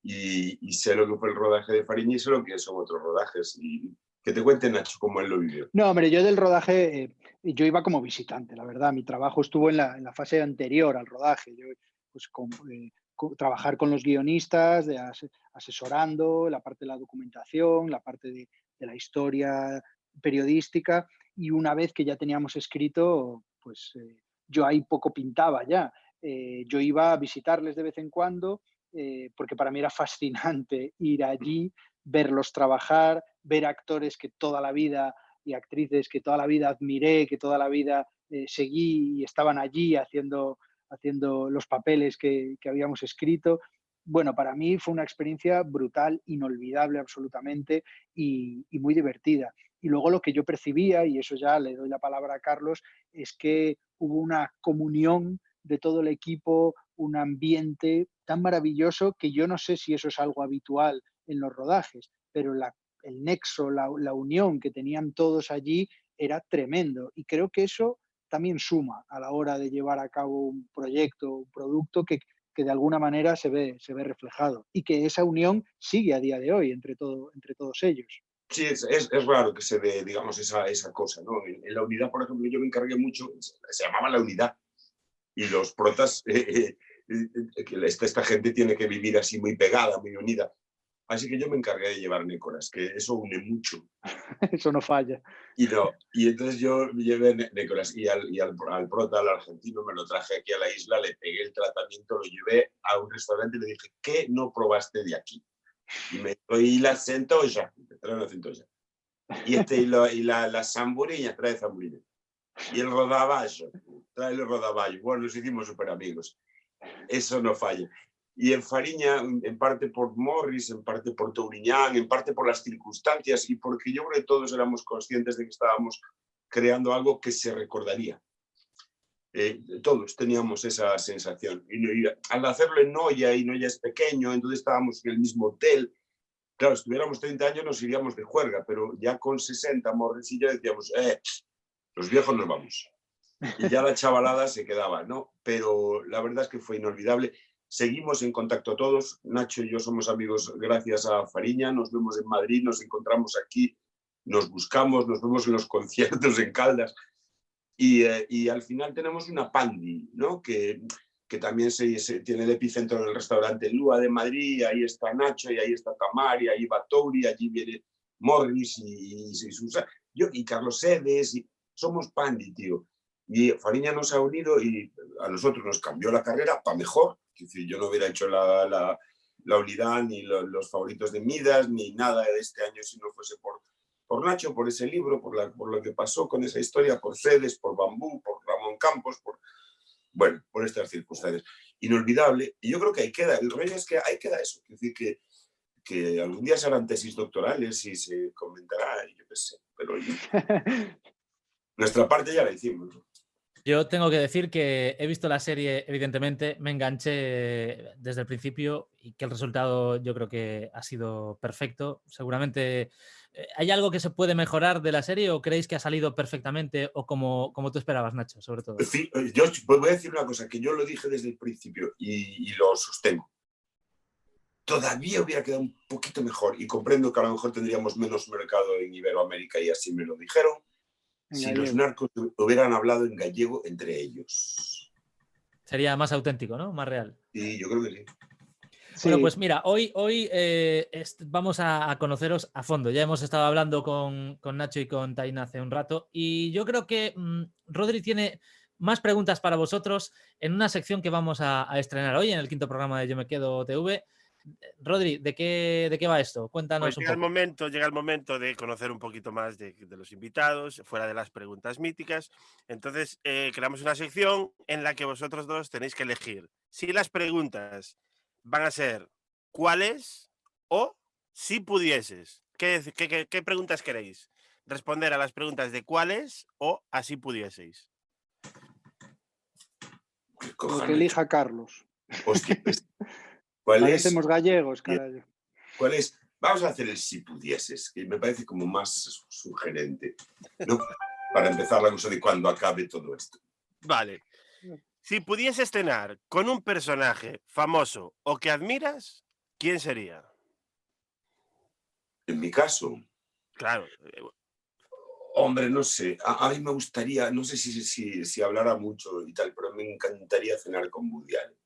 Y sé lo que fue el rodaje de Fariña y sé lo que son otros rodajes. Y que te cuente, Nacho, cómo él lo vivió. No, hombre, yo del rodaje, yo iba como visitante, la verdad. Mi trabajo estuvo en la fase anterior al rodaje. Yo, pues, trabajar con los guionistas, asesorando, la parte de la documentación, la parte de la historia periodística. Y una vez que ya teníamos escrito, pues yo ahí poco pintaba ya. Yo iba a visitarles de vez en cuando, porque para mí era fascinante ir allí, verlos trabajar, ver actores que toda la vida y actrices que toda la vida admiré, que toda la vida seguí y estaban allí haciendo los papeles que habíamos escrito. Bueno, para mí fue una experiencia brutal, inolvidable absolutamente y muy divertida. Y luego lo que yo percibía, y eso ya le doy la palabra a Carlos, es que hubo una comunión de todo el equipo, un ambiente tan maravilloso que yo no sé si eso es algo habitual en los rodajes, pero el nexo, la unión que tenían todos allí era tremendo. Y creo que eso también suma a la hora de llevar a cabo un proyecto, un producto que de alguna manera se ve reflejado y que esa unión sigue a día de hoy entre todos ellos. Sí, es raro que se dé, digamos, esa cosa, ¿no? En la unidad, por ejemplo, yo me encargué mucho, se llamaba La Unidad, y los protas, esta gente tiene que vivir así muy pegada, muy unida. Así que yo me encargué de llevar nécoras, que eso une mucho. Eso no falla. Y entonces yo llevé nécoras y al prota, al argentino, me lo traje aquí a la isla, le pegué el tratamiento, lo llevé a un restaurante y le dije, ¿qué no probaste de aquí? Y me dijo, y la centolla, me trae una centolla. Y la zamburiña, trae zamburiña. Y el rodaballo, trae el rodaballo. Bueno, nos hicimos súper amigos. Eso no falla. Y en Fariña, en parte por Morris, en parte por Touriñán, en parte por las circunstancias y porque yo creo que todos éramos conscientes de que estábamos creando algo que se recordaría. Todos teníamos esa sensación. Y al hacerlo en Noya, y Noya es pequeño, entonces estábamos en el mismo hotel. Claro, si tuviéramos 30 años nos iríamos de juerga, pero ya con 60, Morris y yo decíamos, los viejos nos vamos. Y ya la chavalada se quedaba, ¿no? Pero la verdad es que fue inolvidable. Seguimos en contacto todos. Nacho y yo somos amigos gracias a Fariña. Nos vemos en Madrid, nos encontramos aquí, nos buscamos, nos vemos en los conciertos en Caldas. Y al final tenemos una pandi, ¿no? Que también se tiene el epicentro en el restaurante Lua de Madrid. Ahí está Nacho, y ahí está Tamar, y ahí va Touri, allí viene Morris y Susa, yo y Carlos Sedes. Y somos pandi, tío. Y Fariña nos ha unido y a nosotros nos cambió la carrera para mejor. Es decir, yo no hubiera hecho la unidad, ni los favoritos de Midas, ni nada de este año si no fuese por Nacho, por ese libro, por lo que pasó con esa historia, por Cedes, por Bambú, por Ramón Campos, por estas circunstancias. Inolvidable. Y yo creo que ahí queda. El rollo es que ahí queda eso. Es decir, que algún día se harán tesis doctorales y se comentará, yo qué sé. Pero nuestra parte ya la hicimos. Yo tengo que decir que he visto la serie, evidentemente, me enganché desde el principio y que el resultado yo creo que ha sido perfecto. Seguramente, ¿hay algo que se puede mejorar de la serie o creéis que ha salido perfectamente o como tú esperabas, Nacho, sobre todo? Sí, yo voy a decir una cosa que yo lo dije desde el principio y lo sostengo. Todavía hubiera quedado un poquito mejor y comprendo que a lo mejor tendríamos menos mercado en Iberoamérica y así me lo dijeron. Si los narcos hubieran hablado en gallego entre ellos. Sería más auténtico, ¿no? Más real. Sí, yo creo que sí. Bueno, pues mira, hoy vamos a conoceros a fondo. Ya hemos estado hablando con Nacho y con Taina hace un rato y yo creo que Rodri tiene más preguntas para vosotros en una sección que vamos a estrenar hoy en el 5º programa de Yo Me Quedo TV. Rodri, ¿de qué va esto? Cuéntanos Pues un poco. llega el momento de conocer un poquito más de los invitados, fuera de las preguntas míticas. Entonces, creamos una sección en la que vosotros dos tenéis que elegir si las preguntas van a ser ¿cuáles? O si pudieses. ¿Qué preguntas queréis? ¿Responder a las preguntas de cuáles o así pudieseis? Lo que elija Carlos. Hostia, ¿cuál es? Parecemos gallegos, carajo. ¿Cuál es? Vamos a hacer el si pudieses, que me parece como más sugerente, ¿no? Para empezar la cosa de cuando acabe todo esto. Vale. Si pudieses cenar con un personaje famoso o que admiras, ¿quién sería? En mi caso. Claro. Hombre, no sé. A mí me gustaría, no sé si hablara mucho y tal, pero me encantaría cenar con Woody Allen.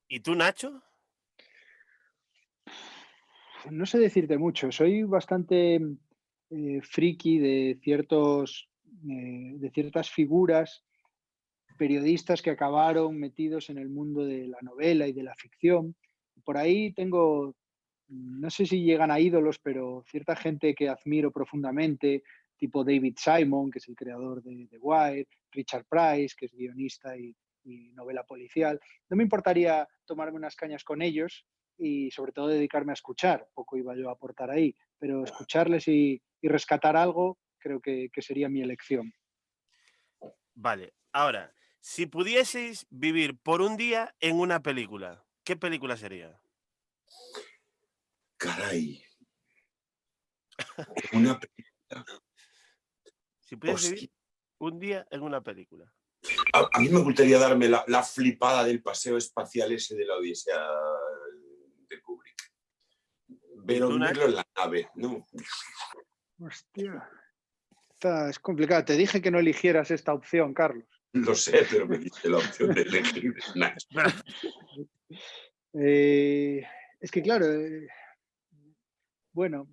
¿Y tú, Nacho? No sé decirte mucho. Soy bastante friki de ciertas figuras periodistas que acabaron metidos en el mundo de la novela y de la ficción. Por ahí tengo, no sé si llegan a ídolos, pero cierta gente que admiro profundamente, tipo David Simon, que es el creador de The Wire, Richard Price, que es guionista y novela policial. No me importaría tomarme unas cañas con ellos y sobre todo dedicarme a escuchar. Poco iba yo a aportar ahí, pero escucharles y rescatar algo creo que sería mi elección. Vale, ahora, si pudieseis vivir por un día en una película, ¿qué película sería? Caray. Una película. Si pudieses vivir un día en una película. A mí me gustaría darme la flipada del paseo espacial ese de la Odisea de Kubrick. Verlo en la nave, ¿no? Hostia. Es complicado. Te dije que no eligieras esta opción, Carlos. Lo sé, pero me diste la opción de elegir. Es que claro, bueno,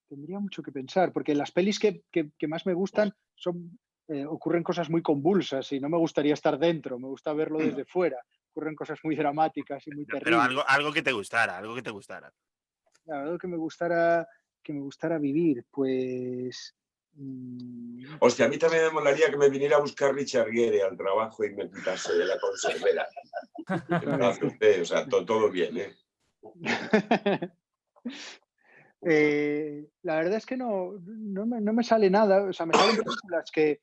tendría mucho que pensar, porque las pelis que más me gustan ocurren cosas muy convulsas y no me gustaría estar dentro, me gusta verlo desde fuera. Ocurren cosas muy dramáticas y muy terribles. Pero algo que te gustara, Claro, algo que me gustara vivir, pues... Hostia, a mí también me molaría que me viniera a buscar Richard Gere al trabajo y me quitase de la conservera. O sea, todo bien, ¿eh? La verdad es que no me sale nada. O sea, me salen películas que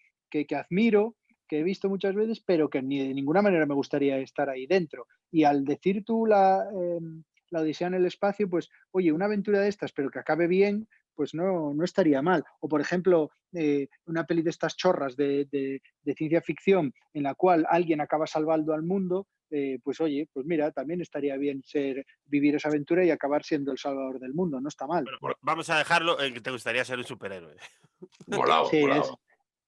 admiro, que he visto muchas veces, pero que ni de ninguna manera me gustaría estar ahí dentro. Y al decir tú la Odisea en el espacio, pues, oye, una aventura de estas, pero que acabe bien, pues no estaría mal. O, por ejemplo, una peli de estas chorras de ciencia ficción en la cual alguien acaba salvando al mundo, pues oye, pues mira, también estaría bien vivir esa aventura y acabar siendo el salvador del mundo, no está mal. Bueno, vamos a dejarlo en que te gustaría ser un superhéroe. Molado, sí, molado.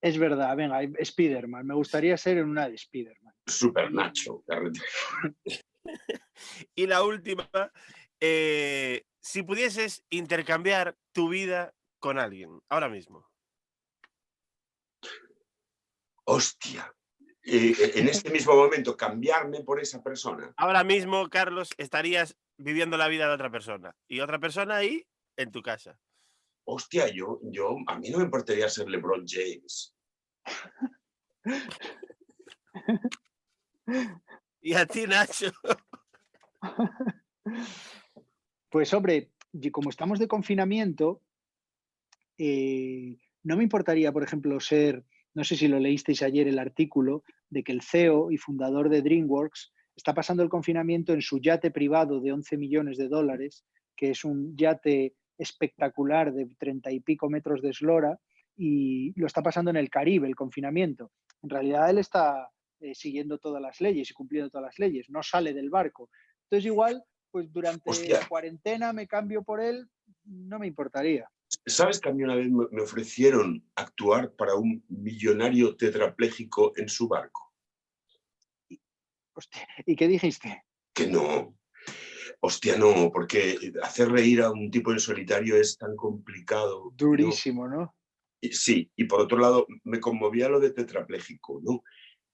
Es verdad, venga, Spider-Man, me gustaría ser en una de Spider-Man. Super Nacho. Y la última, si pudieses intercambiar tu vida con alguien, ahora mismo. Hostia. En este mismo momento, cambiarme por esa persona. Ahora mismo, Carlos, estarías viviendo la vida de otra persona. Y otra persona ahí, en tu casa. Hostia, a mí no me importaría ser LeBron James. ¿Y a ti, Nacho? Pues hombre, como estamos de confinamiento, no me importaría, por ejemplo, ser no sé si lo leísteis ayer el artículo, de que el CEO y fundador de DreamWorks está pasando el confinamiento en su yate privado de 11 millones de dólares, que es un yate espectacular de 30 y pico metros de eslora, y lo está pasando en el Caribe, el confinamiento. En realidad él está siguiendo todas las leyes y cumpliendo todas las leyes, no sale del barco. Entonces igual, pues durante la cuarentena me cambio por él, no me importaría. ¿Sabes que a mí una vez me ofrecieron actuar para un millonario tetrapléjico en su barco? Hostia, ¿y qué dijiste? Que no. Hostia, no, porque hacer reír a un tipo en solitario es tan complicado. Durísimo, ¿no? Sí, y por otro lado, me conmovía lo de tetrapléjico, ¿no?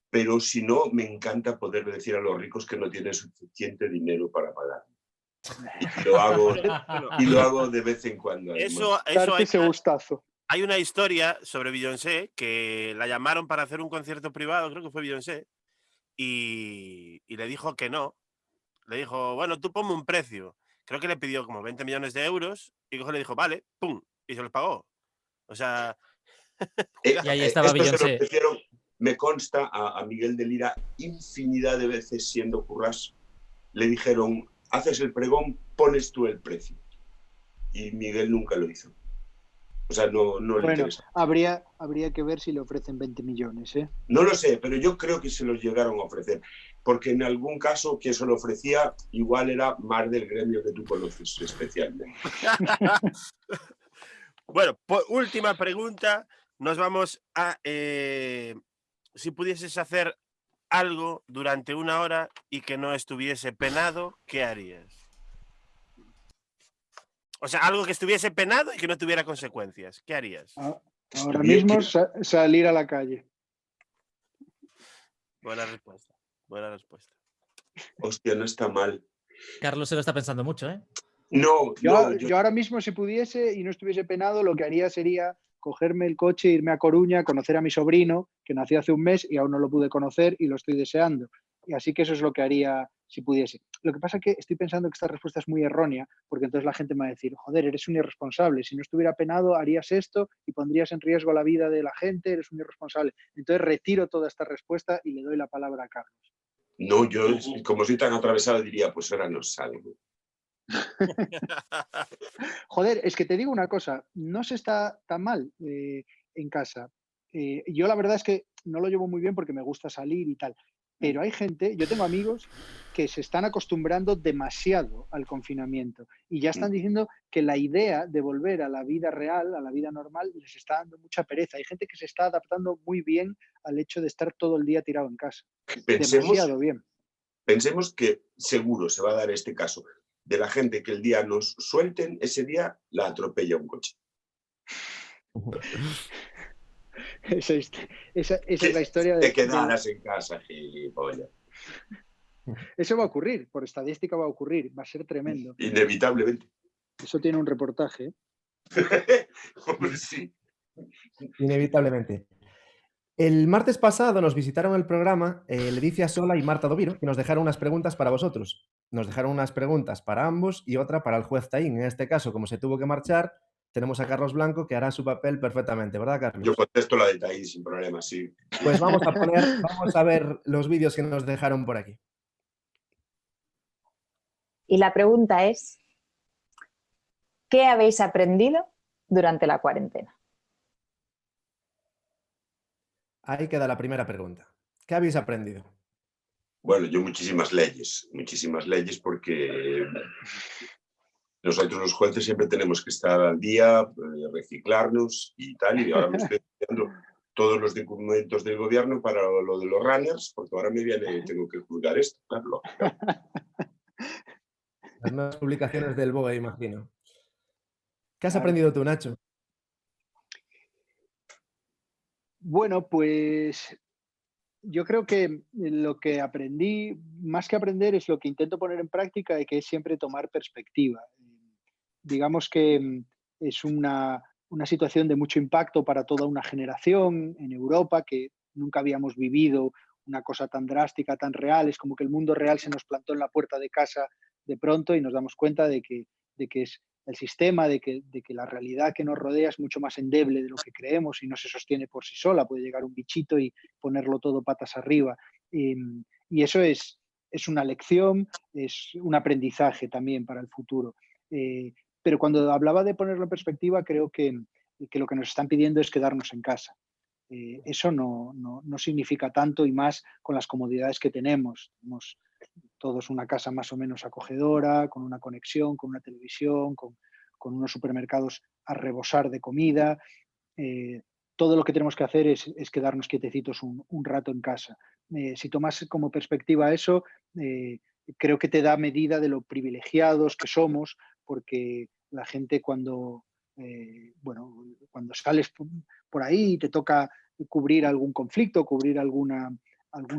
Pero si no, me encanta poder decir a los ricos que no tienen suficiente dinero para pagar. Y lo hago de vez en cuando. Eso Darte ese gustazo. Hay una historia sobre Beyoncé que la llamaron para hacer un concierto privado, creo que fue Beyoncé, y le dijo que no. Le dijo, bueno, tú ponme un precio. Creo que le pidió como 20 millones de euros y luego le dijo, vale, pum, y se los pagó. O sea... y ahí estaba Beyoncé. Me consta a Miguel de Lira infinidad de veces siendo Currás. Le dijeron, haces el pregón, pones tú el precio. Y Miguel nunca lo hizo. O sea, no le interesa. Habría que ver si le ofrecen 20 millones, ¿eh? No lo sé, pero yo creo que se los llegaron a ofrecer. Porque en algún caso quien se lo ofrecía igual era más del gremio que tú conoces especialmente. Bueno, última pregunta. Nos vamos a... si pudieses hacer algo durante 1 hora y que no estuviese penado, ¿qué harías? O sea, algo que estuviese penado y que no tuviera consecuencias. ¿Qué harías? Ahora mismo salir a la calle. Buena respuesta. Buena respuesta. Hostia, no está mal. Carlos se lo está pensando mucho, ¿eh? No, yo ahora mismo, si pudiese y no estuviese penado, lo que haría sería cogerme el coche, irme a Coruña, conocer a mi sobrino, que nació hace un mes y aún no lo pude conocer y lo estoy deseando. Y así que eso es lo que haría si pudiese. Lo que pasa es que estoy pensando que esta respuesta es muy errónea, porque entonces la gente me va a decir, joder, eres un irresponsable, si no estuviera penado harías esto y pondrías en riesgo la vida de la gente, eres un irresponsable. Entonces retiro toda esta respuesta y le doy la palabra a Carlos. No, yo como soy tan atravesado diría, pues ahora no salgo. Joder, es que te digo una cosa, no se está tan mal en casa. Yo la verdad es que no lo llevo muy bien porque me gusta salir y tal, pero hay gente, yo tengo amigos que se están acostumbrando demasiado al confinamiento y ya están diciendo que la idea de volver a la vida real, a la vida normal, les está dando mucha pereza. Hay gente que se está adaptando muy bien al hecho de estar todo el día tirado en casa. Demasiado bien. Pensemos que seguro se va a dar este caso de la gente que el día nos suelten, ese día la atropella un coche. Esa es la historia de... Te quedarás en casa, gilipollas. Eso va a ocurrir, por estadística va a ocurrir, va a ser tremendo. Inevitablemente. Eso tiene un reportaje. Hombre, sí. Inevitablemente. El martes pasado nos visitaron el programa Leticia Sola y Marta Doviro, que nos dejaron unas preguntas para vosotros. Nos dejaron unas preguntas para ambos y otra para el juez Taín. En este caso, como se tuvo que marchar, tenemos a Carlos Blanco, que hará su papel perfectamente, ¿verdad, Carlos? Yo contesto la de Taín sin problema, sí. Pues vamos a ver los vídeos que nos dejaron por aquí. Y la pregunta es, ¿qué habéis aprendido durante la cuarentena? Ahí queda la primera pregunta. ¿Qué habéis aprendido? Bueno, yo muchísimas leyes porque nosotros los jueces siempre tenemos que estar al día, reciclarnos y tal, y ahora me estoy estudiando todos los documentos del gobierno para lo de los runners, porque ahora tengo que juzgar esto, claro. Las nuevas publicaciones del BOE, imagino. ¿Qué has aprendido tú, Nacho? Bueno, pues yo creo que lo que aprendí, más que aprender, es lo que intento poner en práctica y que es siempre tomar perspectiva. Digamos que es una situación de mucho impacto para toda una generación en Europa, que nunca habíamos vivido una cosa tan drástica, tan real. Es como que el mundo real se nos plantó en la puerta de casa de pronto y nos damos cuenta de que es del sistema, de que la realidad que nos rodea es mucho más endeble de lo que creemos y no se sostiene por sí sola. Puede llegar un bichito y ponerlo todo patas arriba. Y eso es una lección, es un aprendizaje también para el futuro. Pero cuando hablaba de ponerlo en perspectiva, creo que lo que nos están pidiendo es quedarnos en casa. Eso no significa tanto, y más con las comodidades que tenemos. Tenemos todos una casa más o menos acogedora, con una conexión, con una televisión, con unos supermercados a rebosar de comida. Todo lo que tenemos que hacer es quedarnos quietecitos un rato en casa. Si tomas como perspectiva eso, creo que te da medida de lo privilegiados que somos, porque la gente cuando sales por ahí y te toca cubrir algún conflicto, cubrir algún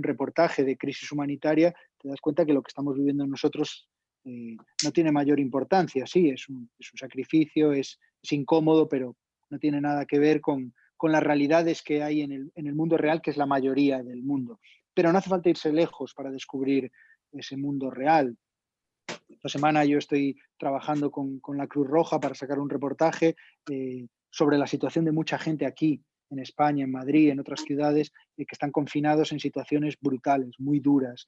reportaje de crisis humanitaria, te das cuenta que lo que estamos viviendo nosotros no tiene mayor importancia. Sí, es un sacrificio, es incómodo, pero no tiene nada que ver con las realidades que hay en el mundo real, que es la mayoría del mundo. Pero no hace falta irse lejos para descubrir ese mundo real. Esta semana yo estoy trabajando con la Cruz Roja para sacar un reportaje sobre la situación de mucha gente aquí, en España, en Madrid, en otras ciudades, que están confinados en situaciones brutales, muy duras,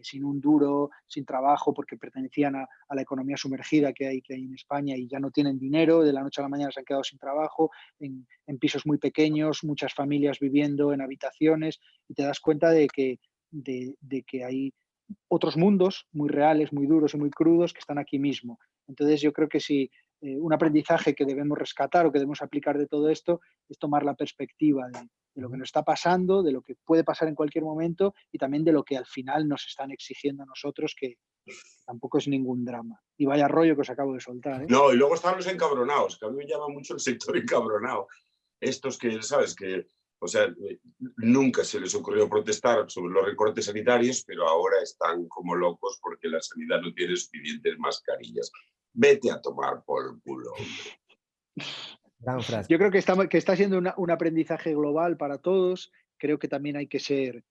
sin un duro, sin trabajo, porque pertenecían a la economía sumergida que hay en España y ya no tienen dinero, de la noche a la mañana se han quedado sin trabajo, en pisos muy pequeños, muchas familias viviendo en habitaciones, y te das cuenta de que hay otros mundos muy reales, muy duros y muy crudos que están aquí mismo. Entonces yo creo que si un aprendizaje que debemos rescatar o que debemos aplicar de todo esto es tomar la perspectiva de lo que nos está pasando, de lo que puede pasar en cualquier momento y también de lo que al final nos están exigiendo a nosotros, que tampoco es ningún drama. Y vaya rollo que os acabo de soltar, ¿eh? No, y luego están los encabronados, que a mí me llama mucho el sector encabronado. Estos que, ¿sabes? Que, o sea, nunca se les ocurrió protestar sobre los recortes sanitarios, pero ahora están como locos porque la sanidad no tiene suficientes mascarillas. Vete a tomar por el culo, hombre. Yo creo que está siendo un aprendizaje global para todos. Creo que también hay que ser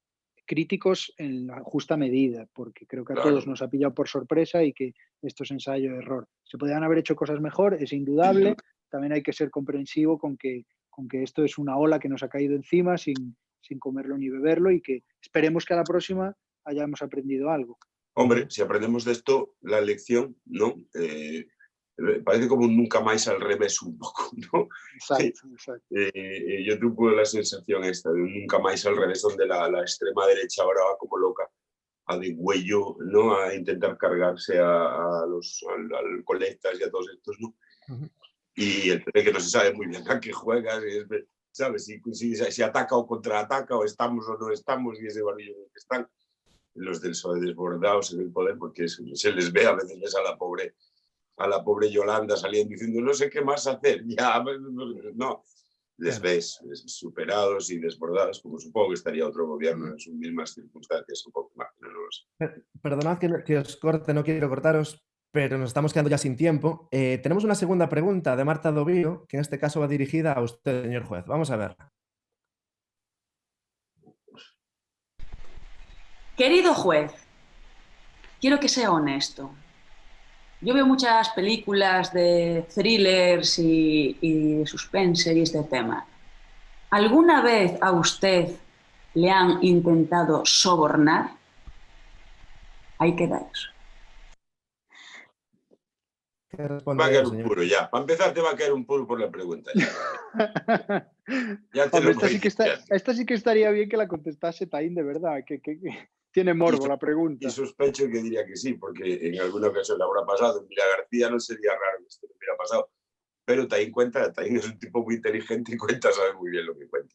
críticos en la justa medida, porque creo que a todos nos ha pillado por sorpresa y que esto es ensayo-error. Se podrían haber hecho cosas mejor, es indudable. También hay que ser comprensivo con que esto es una ola que nos ha caído encima sin comerlo ni beberlo, y que esperemos que a la próxima hayamos aprendido algo. Hombre, si aprendemos de esto, la lección, ¿no? Parece como un nunca más al revés un poco, ¿no? Exacto. Yo tuve la sensación esta de un nunca más al revés, donde la extrema derecha ahora va como loca a degüello, ¿no? A intentar cargarse a los colectas y a todos estos, ¿no? Y el PP que no se sabe muy bien a qué juega, ¿sabes? Si ataca o contraataca, o estamos o no estamos, y ese barullo en el que están. Los del PSOE desbordados en el poder, porque se les ve, a veces ves a la pobre Yolanda saliendo diciendo no sé qué más hacer, ya, no, les ves superados y desbordados, como supongo que estaría otro gobierno en sus mismas circunstancias, un poco más generosos. Perdonad que os corte, no quiero cortaros, pero nos estamos quedando ya sin tiempo. Tenemos una segunda pregunta de Marta Dovío, que en este caso va dirigida a usted, señor juez. Vamos a verla. Querido juez, quiero que sea honesto. Yo veo muchas películas de thrillers y de suspense y este tema. ¿Alguna vez a usted le han intentado sobornar? Ahí queda eso. Va a caer un puro ya. Para empezar te va a caer un puro por la pregunta. Ya te Hombre, lo esta sí que estaría bien que la contestase Taín, de verdad, que tiene morbo la pregunta. Y sospecho que diría que sí, porque en alguna ocasión le habrá pasado. En Mira García no sería raro que esto le hubiera pasado. Pero Taín es un tipo muy inteligente y sabe muy bien lo que cuenta.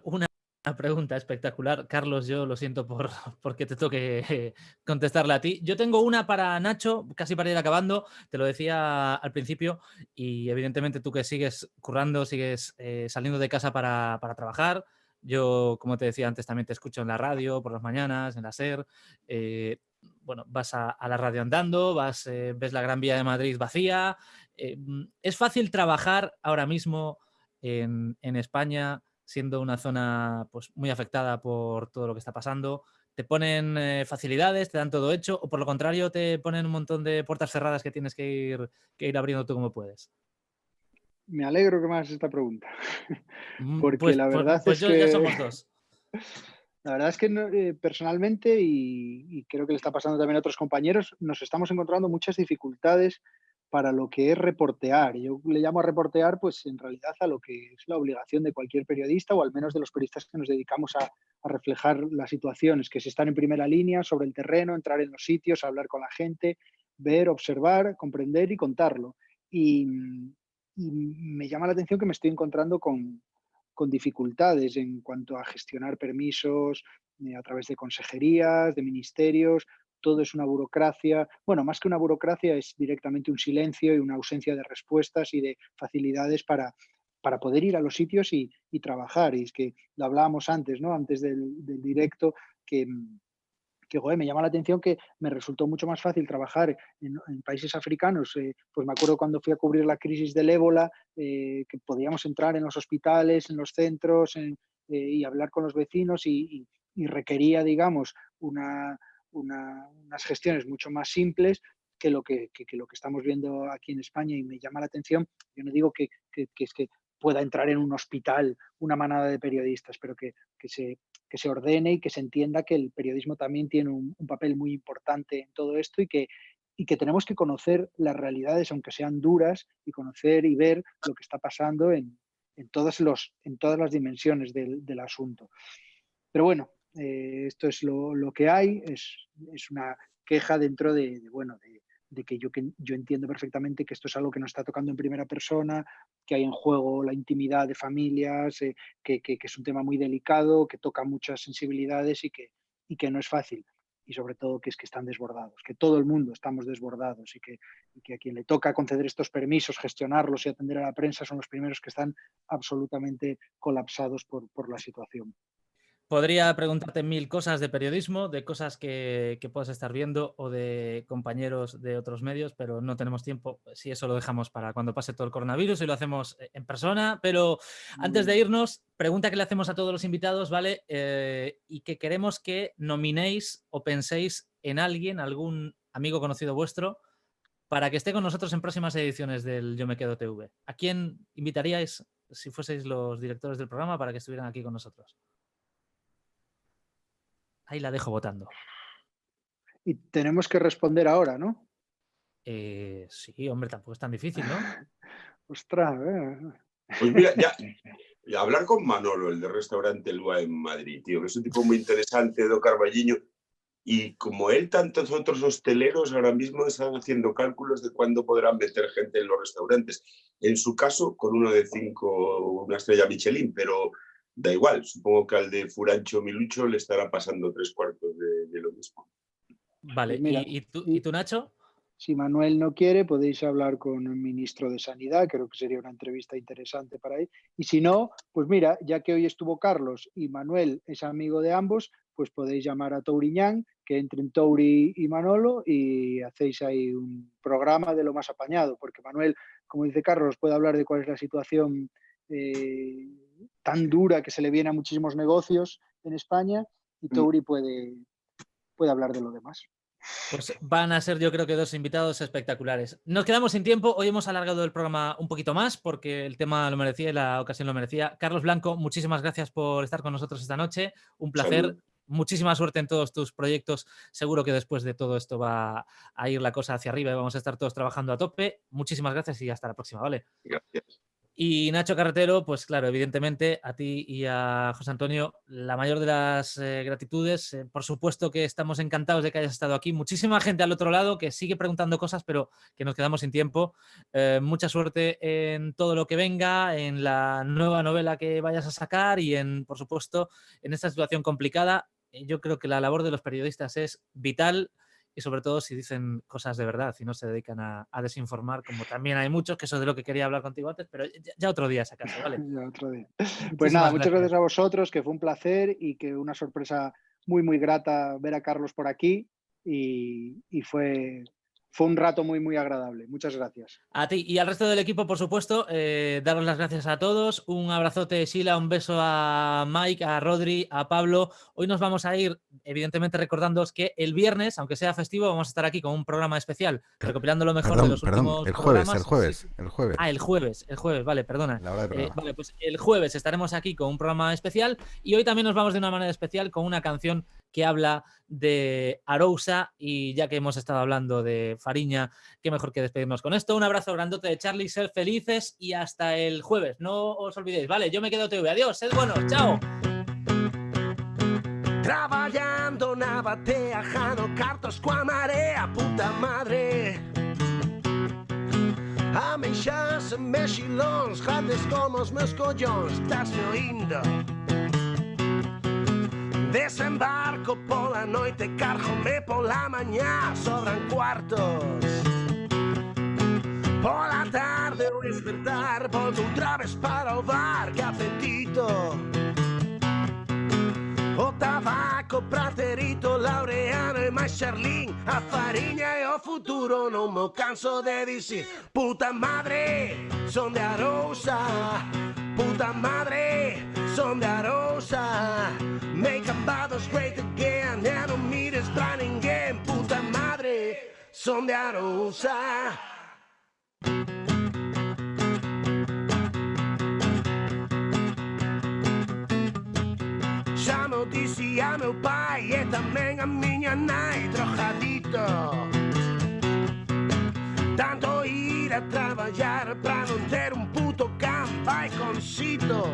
Una pregunta espectacular. Carlos, yo lo siento porque te toque contestarle a ti. Yo tengo una para Nacho, casi para ir acabando. Te lo decía al principio, y evidentemente tú que sigues currando, sigues saliendo de casa para trabajar. Yo, como te decía antes, también te escucho en la radio por las mañanas, en la SER. Bueno, vas a la radio andando, ves la Gran Vía de Madrid vacía. ¿Es fácil trabajar ahora mismo en España, siendo una zona pues, muy afectada por todo lo que está pasando? ¿Te ponen facilidades, te dan todo hecho o por lo contrario te ponen un montón de puertas cerradas que tienes que ir abriendo tú como puedes? Me alegro que me hagas esta pregunta, porque la verdad pues es yo ya que... somos dos. La verdad es que personalmente, y creo que le está pasando también a otros compañeros, nos estamos encontrando muchas dificultades para lo que es reportear. Yo le llamo a reportear, pues en realidad a lo que es la obligación de cualquier periodista, o al menos de los periodistas que nos dedicamos a reflejar las situaciones, que es estar en primera línea, sobre el terreno, entrar en los sitios, hablar con la gente, ver, observar, comprender y contarlo. Y me llama la atención que me estoy encontrando con dificultades en cuanto a gestionar permisos a través de consejerías, de ministerios. Todo es una burocracia. Bueno, más que una burocracia es directamente un silencio y una ausencia de respuestas y de facilidades para poder ir a los sitios y trabajar. Y es que lo hablábamos antes, ¿no? Antes del directo, que joder, me llama la atención que me resultó mucho más fácil trabajar en países africanos. Pues me acuerdo cuando fui a cubrir la crisis del ébola, que podíamos entrar en los hospitales, en los centros y hablar con los vecinos y requería, digamos, unas gestiones mucho más simples que lo que estamos viendo aquí en España, y me llama la atención. Yo no digo que es que pueda entrar en un hospital una manada de periodistas, pero que se ordene y que se entienda que el periodismo también tiene un papel muy importante en todo esto, y que tenemos que conocer las realidades, aunque sean duras, y conocer y ver lo que está pasando en todas las dimensiones del asunto. Pero bueno, esto es lo que hay, es una queja dentro de que yo entiendo perfectamente que esto es algo que nos está tocando en primera persona, que hay en juego la intimidad de familias, que es un tema muy delicado, que toca muchas sensibilidades y que no es fácil. Y sobre todo que es que están desbordados, que todo el mundo estamos desbordados, y que a quien le toca conceder estos permisos, gestionarlos y atender a la prensa son los primeros que están absolutamente colapsados por la situación. Podría preguntarte 1000 cosas de periodismo, de cosas que puedas estar viendo o de compañeros de otros medios, pero no tenemos tiempo. Si eso lo dejamos para cuando pase todo el coronavirus y lo hacemos en persona. Pero antes de irnos, pregunta que le hacemos a todos los invitados, ¿vale? Y que queremos que nominéis o penséis en alguien, algún amigo conocido vuestro, para que esté con nosotros en próximas ediciones del Yo Me Quedo TV. ¿A quién invitaríais si fueseis los directores del programa para que estuvieran aquí con nosotros? Ahí la dejo votando. Y tenemos que responder ahora, ¿no? Sí, hombre, tampoco es tan difícil, ¿no? Ostras, Pues mira, ya hablar con Manolo, el de Restaurante Lua en Madrid, tío, que es un tipo muy interesante, do Carballiño, y como él, tantos otros hosteleros ahora mismo están haciendo cálculos de cuándo podrán meter gente en los restaurantes. En su caso, con uno de 5, una estrella Michelin, pero da igual, supongo que al de Furancho Milucho le estará pasando 3/4 de lo mismo. Vale, pues mira, ¿y tú, Nacho? Si Manuel no quiere, podéis hablar con el ministro de Sanidad, creo que sería una entrevista interesante para él. Y si no, pues mira, ya que hoy estuvo Carlos y Manuel es amigo de ambos, pues podéis llamar a Touriñán, que entren Touri y Manolo y hacéis ahí un programa de lo más apañado, porque Manuel, como dice Carlos, puede hablar de cuál es la situación tan dura que se le viene a muchísimos negocios en España, y Touri puede hablar de lo demás. Pues van a ser, yo creo que 2 invitados espectaculares. Nos quedamos sin tiempo. Hoy hemos alargado el programa un poquito más porque el tema lo merecía y la ocasión lo merecía. Carlos Blanco, muchísimas gracias por estar con nosotros esta noche. Un placer. Salud. Muchísima suerte en todos tus proyectos. Seguro que después de todo esto va a ir la cosa hacia arriba y vamos a estar todos trabajando a tope. Muchísimas gracias y hasta la próxima, ¿vale? Gracias. Y Nacho Carretero, pues claro, evidentemente a ti y a José Antonio la mayor de las gratitudes. Por supuesto que estamos encantados de que hayas estado aquí. Muchísima gente al otro lado que sigue preguntando cosas, pero que nos quedamos sin tiempo. Mucha suerte en todo lo que venga, en la nueva novela que vayas a sacar y por supuesto, en esta situación complicada. Yo creo que la labor de los periodistas es vital. Y sobre todo si dicen cosas de verdad y no se dedican a desinformar, como también hay muchos, que eso es de lo que quería hablar contigo antes, pero ya otro día esa casa, ¿vale? Ya otro día. Pues nada, muchas gracias a vosotros, que fue un placer y que una sorpresa muy, muy grata ver a Carlos por aquí, y fue fue un rato muy, muy agradable. Muchas gracias. A ti y al resto del equipo, por supuesto, daros las gracias a todos. Un abrazote, Sheila, un beso a Mike, a Rodri, a Pablo. Hoy nos vamos a ir, evidentemente, recordándoos que el viernes, aunque sea festivo, vamos a estar aquí con un programa especial, recopilando lo mejor de los últimos programas. El jueves. Ah, el jueves, vale, perdona. La hora del programa. Vale, pues el jueves estaremos aquí con un programa especial y hoy también nos vamos de una manera especial con una canción que habla de Arousa, y ya que hemos estado hablando de Fariña, qué mejor que despedirnos con esto. Un abrazo grandote de Charlie, sed felices y hasta el jueves. No os olvidéis, vale, Yo Me Quedo TV. Adiós, sed buenos, chao. Traballando na batea, jano cartos coa marea, puta madre. Ameixas e mexilóns, grandes como os meus collóns, estás-me oindo. Desembarco pola noite, cargome pola mañá, sobran cuartos. Pola tarde o despertar, volto outra vez para o bar, que apetito. O tabaco, Praterito, Laureano e máis Charlín, a fariña e o futuro non me canso de dicir. Puta madre, son de Arousa. Puta madre, son de Arousa. Make Cambados great again, e non mires pra ninguén. Puta madre, son de Arousa. Xa me dicía meu pai e tamén a miña nai, trojadito. Tanto ir a traballar pra non ter un puto can, vai concito.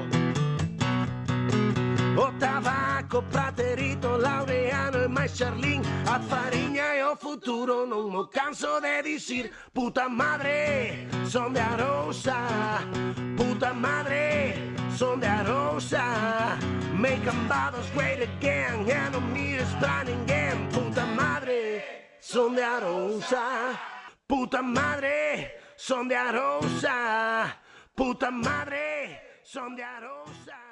O tabaco, Praterito, Laureano e máis Charlín, a fariña e o futuro non mo canso de dicir. Puta madre, son de Arousa. Puta madre, son de Arousa. Make Cambados great again, e non mires pra ninguén. Puta madre, son de Arousa. Puta madre, son de Arousa. Puta madre, son de Arousa.